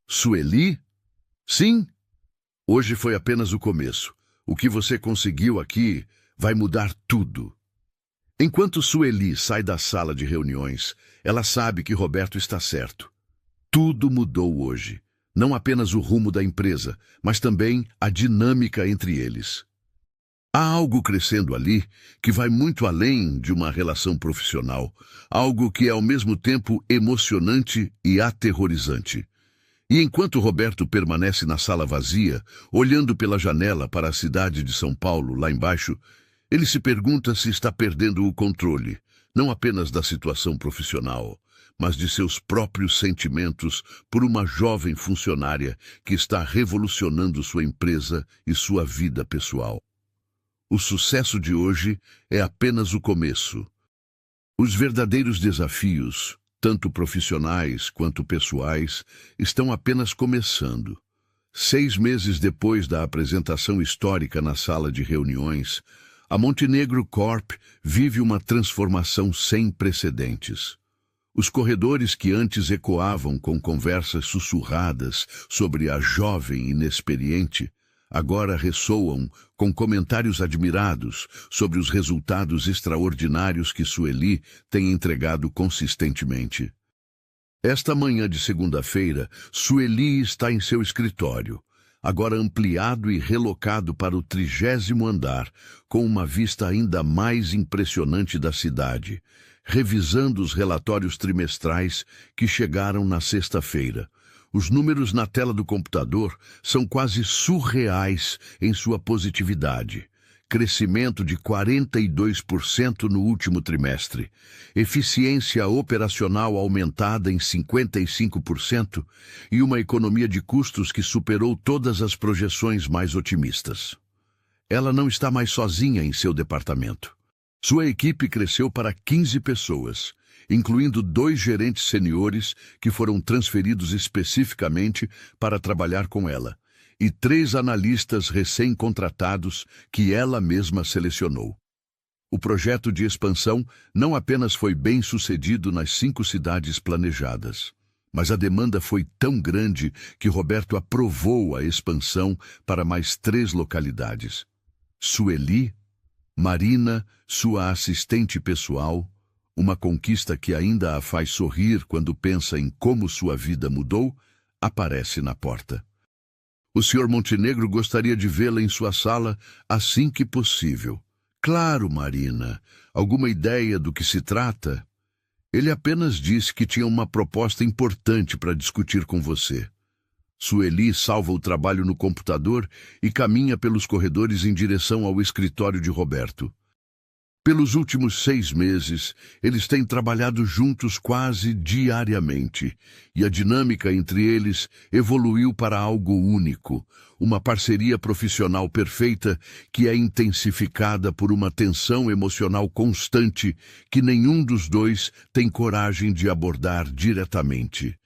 Sueli? Sim. Hoje foi apenas o começo. O que você conseguiu aqui vai mudar tudo. Enquanto Sueli sai da sala de reuniões, ela sabe que Roberto está certo. Tudo mudou hoje. Não apenas o rumo da empresa, mas também a dinâmica entre eles. Há algo crescendo ali que vai muito além de uma relação profissional, algo que é ao mesmo tempo emocionante e aterrorizante. E enquanto Roberto permanece na sala vazia, olhando pela janela para a cidade de São Paulo, lá embaixo, ele se pergunta se está perdendo o controle, não apenas da situação profissional, mas de seus próprios sentimentos por uma jovem funcionária que está revolucionando sua empresa e sua vida pessoal. O sucesso de hoje é apenas o começo. Os verdadeiros desafios, tanto profissionais quanto pessoais, estão apenas começando. 6 meses depois da apresentação histórica na sala de reuniões, a Montenegro Corp vive uma transformação sem precedentes. Os corredores que antes ecoavam com conversas sussurradas sobre a jovem inexperiente, agora ressoam com comentários admirados sobre os resultados extraordinários que Sueli tem entregado consistentemente. Esta manhã de segunda-feira, Sueli está em seu escritório, agora ampliado e relocado para o 30º andar, com uma vista ainda mais impressionante da cidade, revisando os relatórios trimestrais que chegaram na sexta-feira. Os números na tela do computador são quase surreais em sua positividade. Crescimento de 42% no último trimestre. Eficiência operacional aumentada em 55% e uma economia de custos que superou todas as projeções mais otimistas. Ela não está mais sozinha em seu departamento. Sua equipe cresceu para 15 pessoas, incluindo 2 gerentes seniores que foram transferidos especificamente para trabalhar com ela, e 3 analistas recém-contratados que ela mesma selecionou. O projeto de expansão não apenas foi bem sucedido nas 5 cidades planejadas, mas a demanda foi tão grande que Roberto aprovou a expansão para mais 3 localidades. Sueli, Marina, sua assistente pessoal, uma conquista que ainda a faz sorrir quando pensa em como sua vida mudou, aparece na porta. O Sr. Montenegro gostaria de vê-la em sua sala assim que possível. Claro, Marina. Alguma ideia do que se trata? Ele apenas disse que tinha uma proposta importante para discutir com você. Sueli salva o trabalho no computador e caminha pelos corredores em direção ao escritório de Roberto. Pelos últimos 6 meses, eles têm trabalhado juntos quase diariamente, e a dinâmica entre eles evoluiu para algo único, uma parceria profissional perfeita que é intensificada por uma tensão emocional constante que nenhum dos dois tem coragem de abordar diretamente.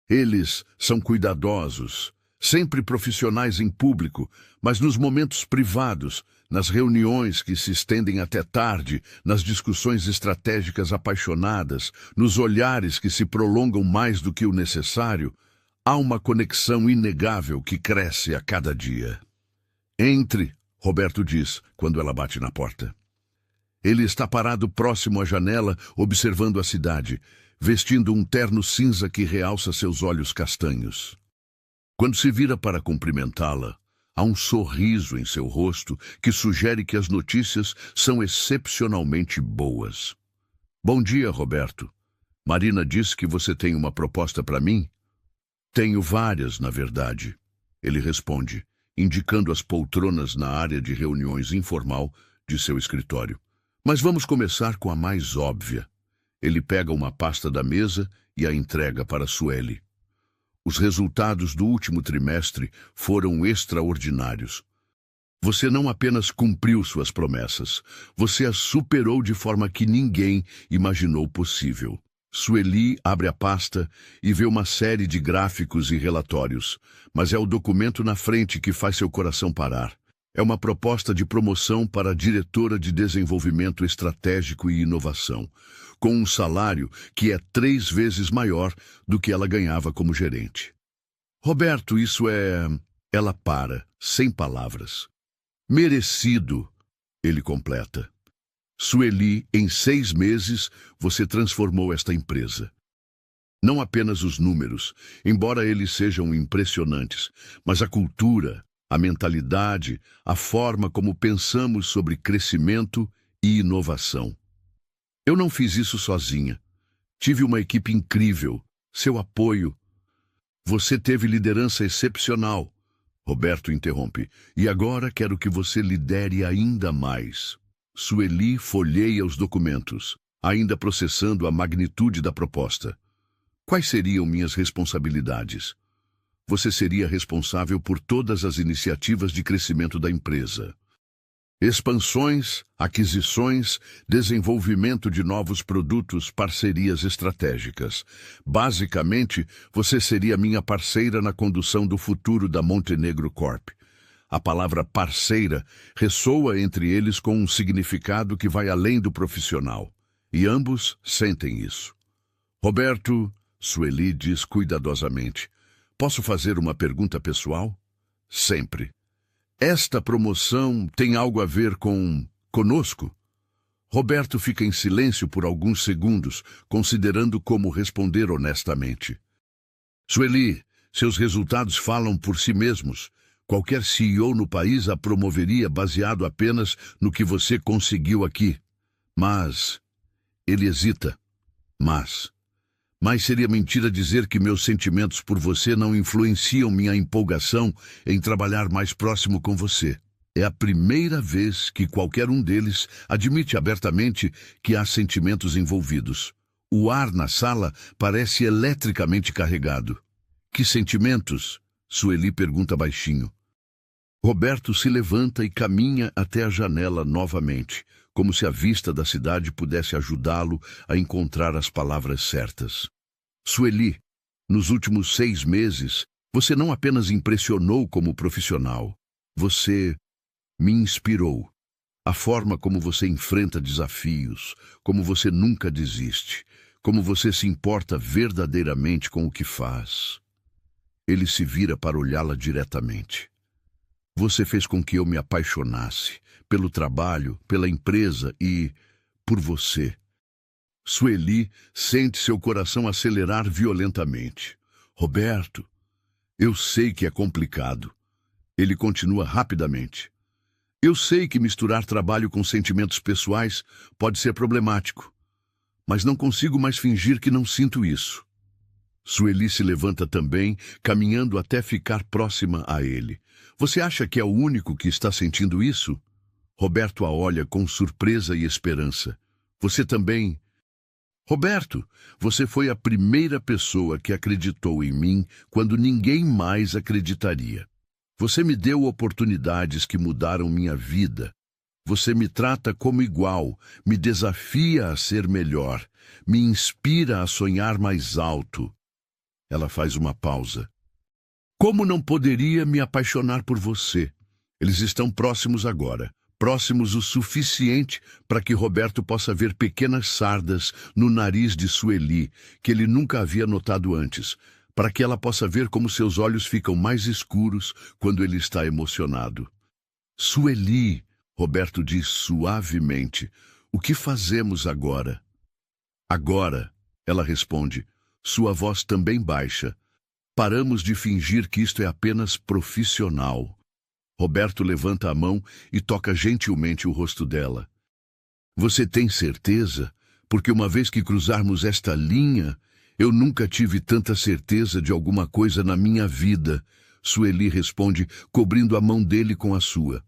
Eles são cuidadosos, sempre profissionais em público, mas nos momentos privados, nas reuniões que se estendem até tarde, nas discussões estratégicas apaixonadas, nos olhares que se prolongam mais do que o necessário, há uma conexão inegável que cresce a cada dia. Entre, Roberto diz, quando ela bate na porta. Ele está parado próximo à janela, observando a cidade, vestindo um terno cinza que realça seus olhos castanhos. Quando se vira para cumprimentá-la, há um sorriso em seu rosto que sugere que as notícias são excepcionalmente boas. Bom dia, Roberto. Marina disse que você tem uma proposta para mim? Tenho várias, na verdade. Ele responde, indicando as poltronas na área de reuniões informal de seu escritório. Mas vamos começar com a mais óbvia. Ele pega uma pasta da mesa e a entrega para Sueli. Os resultados do último trimestre foram extraordinários. Você não apenas cumpriu suas promessas, você as superou de forma que ninguém imaginou possível. Sueli abre a pasta e vê uma série de gráficos e relatórios, mas é o documento na frente que faz seu coração parar. É uma proposta de promoção para a diretora de desenvolvimento estratégico e inovação, com um salário que é 3 vezes maior do que ela ganhava como gerente. Roberto, isso é... Ela para, sem palavras. Merecido, ele completa. Sueli, em 6 meses, você transformou esta empresa. Não apenas os números, embora eles sejam impressionantes, mas a cultura, a mentalidade, a forma como pensamos sobre crescimento e inovação. Eu não fiz isso sozinha. Tive uma equipe incrível, seu apoio. Você teve liderança excepcional, Roberto interrompe, e agora quero que você lidere ainda mais. Sueli folheia os documentos, ainda processando a magnitude da proposta. Quais seriam minhas responsabilidades? Você seria responsável por todas as iniciativas de crescimento da empresa. Expansões, aquisições, desenvolvimento de novos produtos, parcerias estratégicas. Basicamente, você seria minha parceira na condução do futuro da Montenegro Corp. A palavra parceira ressoa entre eles com um significado que vai além do profissional. E ambos sentem isso. Roberto, Sueli diz cuidadosamente, posso fazer uma pergunta pessoal? Sempre. Esta promoção tem algo a ver conosco? Roberto fica em silêncio por alguns segundos, considerando como responder honestamente. Sueli, seus resultados falam por si mesmos. Qualquer CEO no país a promoveria baseado apenas no que você conseguiu aqui. Mas... Ele hesita. Mas seria mentira dizer que meus sentimentos por você não influenciam minha empolgação em trabalhar mais próximo com você. É a primeira vez que qualquer um deles admite abertamente que há sentimentos envolvidos. O ar na sala parece eletricamente carregado. Que sentimentos? Sueli pergunta baixinho. Roberto se levanta e caminha até a janela novamente, como se a vista da cidade pudesse ajudá-lo a encontrar as palavras certas. Sueli, nos últimos 6 meses, você não apenas impressionou como profissional, você me inspirou. A forma como você enfrenta desafios, como você nunca desiste, como você se importa verdadeiramente com o que faz. Ele se vira para olhá-la diretamente. Você fez com que eu me apaixonasse pelo trabalho, pela empresa e por você. Sueli sente seu coração acelerar violentamente. Roberto, eu sei que é complicado. Ele continua rapidamente. Eu sei que misturar trabalho com sentimentos pessoais pode ser problemático, mas não consigo mais fingir que não sinto isso. Sueli se levanta também, caminhando até ficar próxima a ele. Você acha que é o único que está sentindo isso? Roberto a olha com surpresa e esperança. Você também... Roberto, você foi a primeira pessoa que acreditou em mim quando ninguém mais acreditaria. Você me deu oportunidades que mudaram minha vida. Você me trata como igual, me desafia a ser melhor, me inspira a sonhar mais alto. Ela faz uma pausa. Como não poderia me apaixonar por você? Eles estão próximos agora. Próximos o suficiente para que Roberto possa ver pequenas sardas no nariz de Sueli, que ele nunca havia notado antes, para que ela possa ver como seus olhos ficam mais escuros quando ele está emocionado. Sueli, Roberto diz suavemente, o que fazemos agora? Agora, ela responde, sua voz também baixa. Paramos de fingir que isto é apenas profissional. Roberto levanta a mão e toca gentilmente o rosto dela. Você tem certeza? Porque uma vez que cruzarmos esta linha, eu nunca tive tanta certeza de alguma coisa na minha vida, Sueli responde, cobrindo a mão dele com a sua.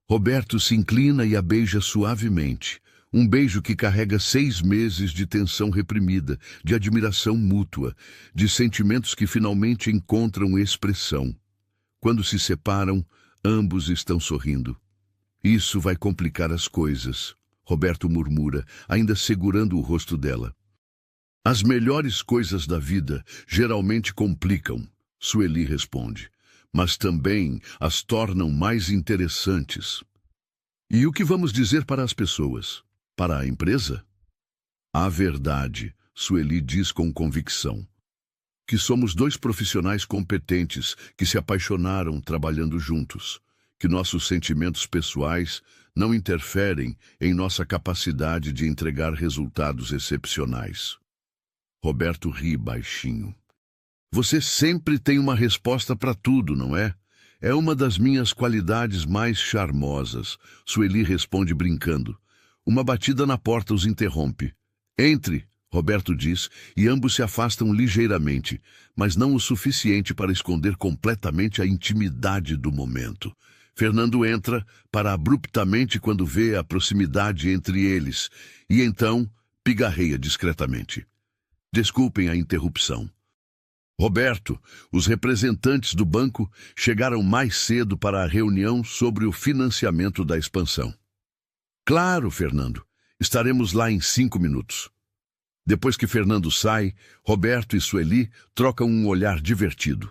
Roberto se inclina e a beija suavemente. Um beijo que carrega 6 meses de tensão reprimida, de admiração mútua, de sentimentos que finalmente encontram expressão. Quando se separam, ambos estão sorrindo. Isso vai complicar as coisas, Roberto murmura, ainda segurando o rosto dela. As melhores coisas da vida geralmente complicam, Sueli responde. mas também as tornam mais interessantes. E o que vamos dizer para as pessoas? Para a empresa? A verdade, Sueli diz com convicção, que somos dois profissionais competentes que se apaixonaram trabalhando juntos, que nossos sentimentos pessoais não interferem em nossa capacidade de entregar resultados excepcionais. Roberto ri baixinho. Você sempre tem uma resposta para tudo, não é? É uma das minhas qualidades mais charmosas, Sueli responde brincando. Uma batida na porta os interrompe. Entre, Roberto diz, e ambos se afastam ligeiramente, mas não o suficiente para esconder completamente a intimidade do momento. Fernando entra para abruptamente quando vê a proximidade entre eles, e então pigarreia discretamente. Desculpem a interrupção. Roberto, os representantes do banco chegaram mais cedo para a reunião sobre o financiamento da expansão. Claro, Fernando. Estaremos lá em 5 minutos. Depois que Fernando sai, Roberto e Sueli trocam um olhar divertido.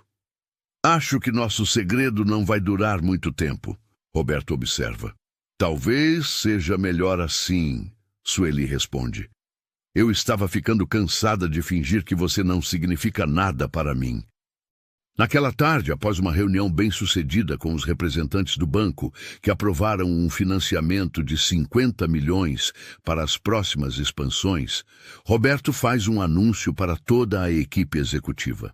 Acho que nosso segredo não vai durar muito tempo, Roberto observa. Talvez seja melhor assim, Sueli responde. Eu estava ficando cansada de fingir que você não significa nada para mim. Naquela tarde, após uma reunião bem-sucedida com os representantes do banco, que aprovaram um financiamento de 50 milhões para as próximas expansões, Roberto faz um anúncio para toda a equipe executiva.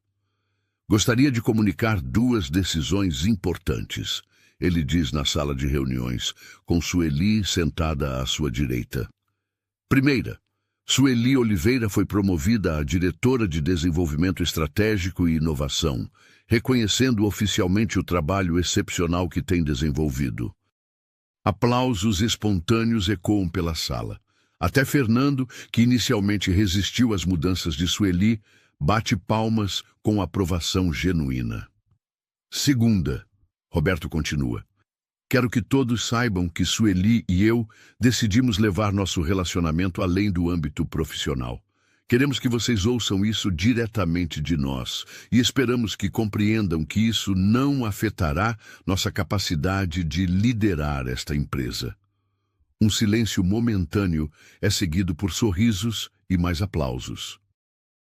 Gostaria de comunicar 2 decisões importantes, ele diz na sala de reuniões, com Sueli sentada à sua direita. Primeira, Sueli Oliveira foi promovida a diretora de Desenvolvimento Estratégico e Inovação, reconhecendo oficialmente o trabalho excepcional que tem desenvolvido. Aplausos espontâneos ecoam pela sala. Até Fernando, que inicialmente resistiu às mudanças de Sueli, bate palmas com aprovação genuína. Segunda, Roberto continua. Quero que todos saibam que Sueli e eu decidimos levar nosso relacionamento além do âmbito profissional. Queremos que vocês ouçam isso diretamente de nós e esperamos que compreendam que isso não afetará nossa capacidade de liderar esta empresa. Um silêncio momentâneo é seguido por sorrisos e mais aplausos.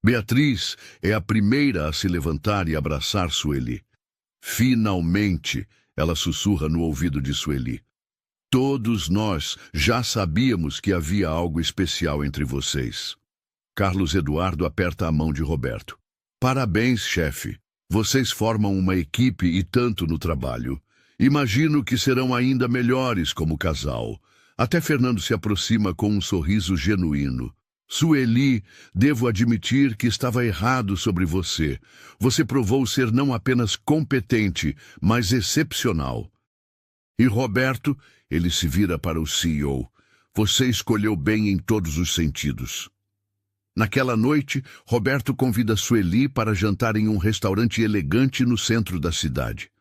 Beatriz é a primeira a se levantar e abraçar Sueli. Finalmente, ela sussurra no ouvido de Sueli. Todos nós já sabíamos que havia algo especial entre vocês. Carlos Eduardo aperta a mão de Roberto. Parabéns, chefe. Vocês formam uma equipe e tanto no trabalho. Imagino que serão ainda melhores como casal. Até Fernando se aproxima com um sorriso genuíno. Sueli, devo admitir que estava errado sobre você. Você provou ser não apenas competente, mas excepcional. E Roberto, ele se vira para o CEO. Você escolheu bem em todos os sentidos. Naquela noite, Roberto convida Sueli para jantar em um restaurante elegante no centro da cidade.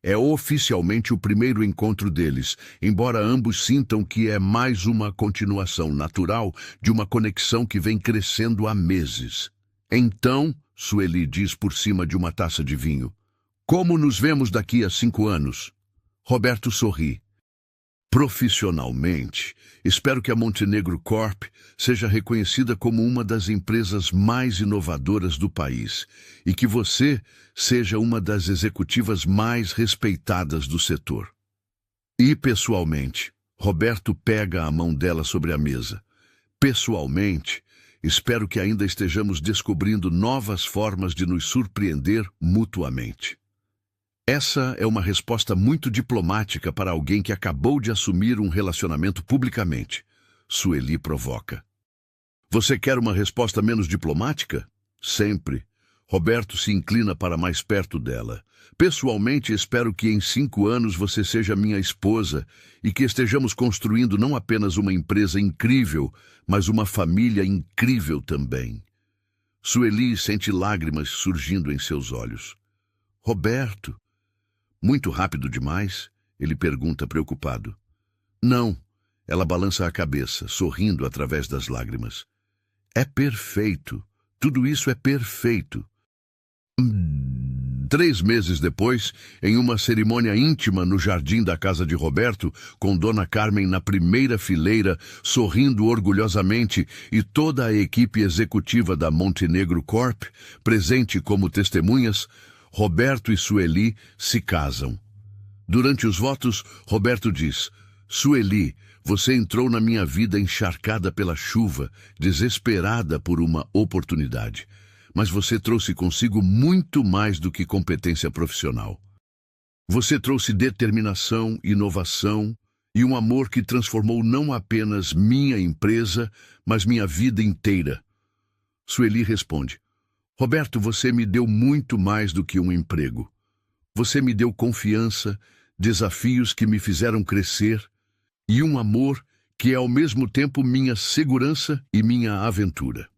É oficialmente o primeiro encontro deles, embora ambos sintam que é mais uma continuação natural de uma conexão que vem crescendo há meses. Então, Sueli diz por cima de uma taça de vinho, como nos vemos daqui a 5 anos? Roberto sorri. Profissionalmente, espero que a Montenegro Corp seja reconhecida como uma das empresas mais inovadoras do país e que você seja uma das executivas mais respeitadas do setor. E, pessoalmente, Roberto pega a mão dela sobre a mesa. Pessoalmente, espero que ainda estejamos descobrindo novas formas de nos surpreender mutuamente. Essa é uma resposta muito diplomática para alguém que acabou de assumir um relacionamento publicamente. Sueli provoca. Você quer uma resposta menos diplomática? Sempre. Roberto se inclina para mais perto dela. Pessoalmente, espero que em 5 anos você seja minha esposa e que estejamos construindo não apenas uma empresa incrível, mas uma família incrível também. Sueli sente lágrimas surgindo em seus olhos. Roberto, muito rápido demais? Ele pergunta preocupado. Não, ela balança a cabeça, sorrindo através das lágrimas. É perfeito. Tudo isso é perfeito. 3 meses depois, em uma cerimônia íntima no jardim da casa de Roberto, com Dona Carmen na primeira fileira, sorrindo orgulhosamente, e toda a equipe executiva da Montenegro Corp, presente como testemunhas, Roberto e Sueli se casam. Durante os votos, Roberto diz: Sueli, você entrou na minha vida encharcada pela chuva, desesperada por uma oportunidade. Mas você trouxe consigo muito mais do que competência profissional. Você trouxe determinação, inovação e um amor que transformou não apenas minha empresa, mas minha vida inteira. Sueli responde: Roberto, você me deu muito mais do que um emprego. Você me deu confiança, desafios que me fizeram crescer e um amor que é ao mesmo tempo minha segurança e minha aventura.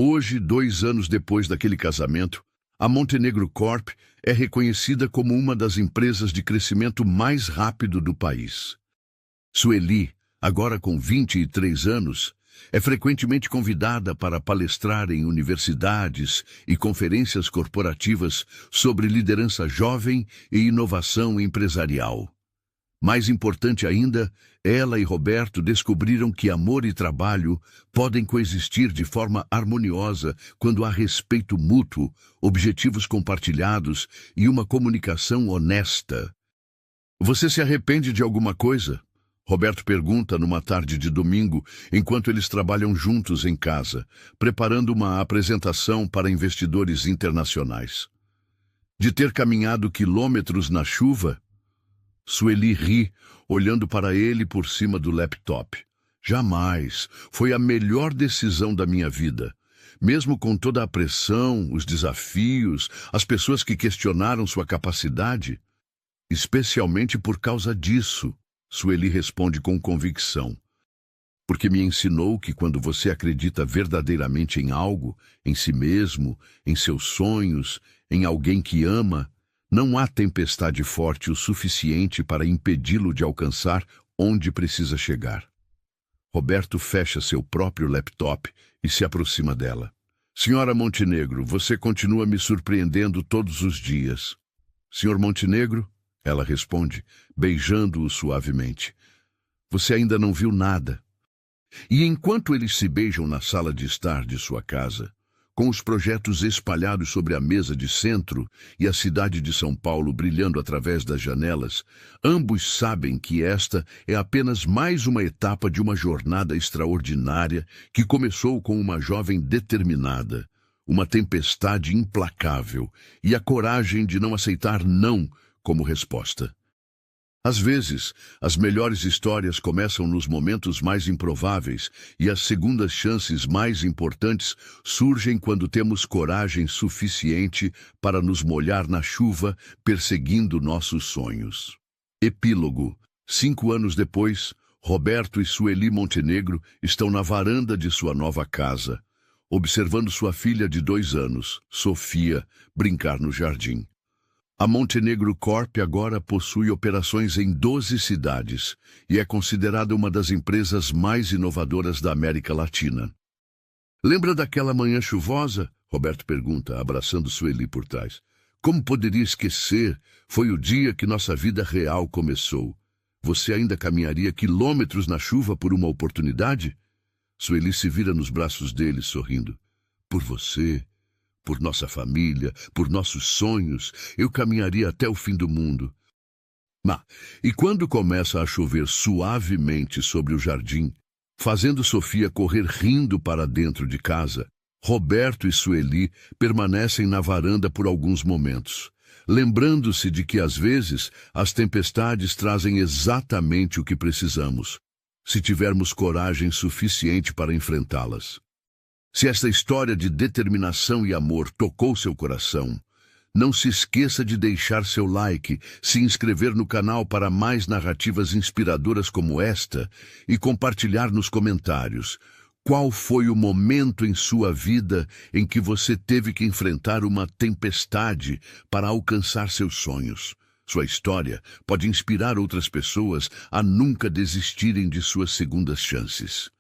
Hoje, 2 anos depois daquele casamento, a Montenegro Corp é reconhecida como uma das empresas de crescimento mais rápido do país. Sueli, agora com 23 anos, é frequentemente convidada para palestrar em universidades e conferências corporativas sobre liderança jovem e inovação empresarial. Mais importante ainda, ela e Roberto descobriram que amor e trabalho podem coexistir de forma harmoniosa quando há respeito mútuo, objetivos compartilhados e uma comunicação honesta. Você se arrepende de alguma coisa? Roberto pergunta numa tarde de domingo, enquanto eles trabalham juntos em casa, preparando uma apresentação para investidores internacionais. De ter caminhado quilômetros na chuva? Sueli ri, olhando para ele por cima do laptop. Jamais. Foi a melhor decisão da minha vida. Mesmo com toda a pressão, os desafios, as pessoas que questionaram sua capacidade. Especialmente por causa disso, Sueli responde com convicção. Porque me ensinou que quando você acredita verdadeiramente em algo, em si mesmo, em seus sonhos, em alguém que ama, não há tempestade forte o suficiente para impedi-lo de alcançar onde precisa chegar. Roberto fecha seu próprio laptop e se aproxima dela. Senhora Montenegro, você continua me surpreendendo todos os dias. Senhor Montenegro? Ela responde, beijando-o suavemente. Você ainda não viu nada. E enquanto eles se beijam na sala de estar de sua casa, com os projetos espalhados sobre a mesa de centro e a cidade de São Paulo brilhando através das janelas, ambos sabem que esta é apenas mais uma etapa de uma jornada extraordinária que começou com uma jovem determinada, uma tempestade implacável e a coragem de não aceitar não como resposta. Às vezes, as melhores histórias começam nos momentos mais improváveis e as segundas chances mais importantes surgem quando temos coragem suficiente para nos molhar na chuva, perseguindo nossos sonhos. Epílogo. 5 anos depois, Roberto e Sueli Montenegro estão na varanda de sua nova casa, observando sua filha de 2 anos, Sofia, brincar no jardim. A Montenegro Corp agora possui operações em 12 cidades e é considerada uma das empresas mais inovadoras da América Latina. Lembra daquela manhã chuvosa? Roberto pergunta, abraçando Sueli por trás. Como poderia esquecer? Foi o dia que nossa vida real começou. Você ainda caminharia quilômetros na chuva por uma oportunidade? Sueli se vira nos braços dele, sorrindo. Por você, por nossa família, por nossos sonhos, eu caminharia até o fim do mundo. E quando começa a chover suavemente sobre o jardim, fazendo Sofia correr rindo para dentro de casa, Roberto e Sueli permanecem na varanda por alguns momentos, lembrando-se de que às vezes as tempestades trazem exatamente o que precisamos, se tivermos coragem suficiente para enfrentá-las. Se esta história de determinação e amor tocou seu coração, não se esqueça de deixar seu like, se inscrever no canal para mais narrativas inspiradoras como esta e compartilhar nos comentários qual foi o momento em sua vida em que você teve que enfrentar uma tempestade para alcançar seus sonhos. Sua história pode inspirar outras pessoas a nunca desistirem de suas segundas chances.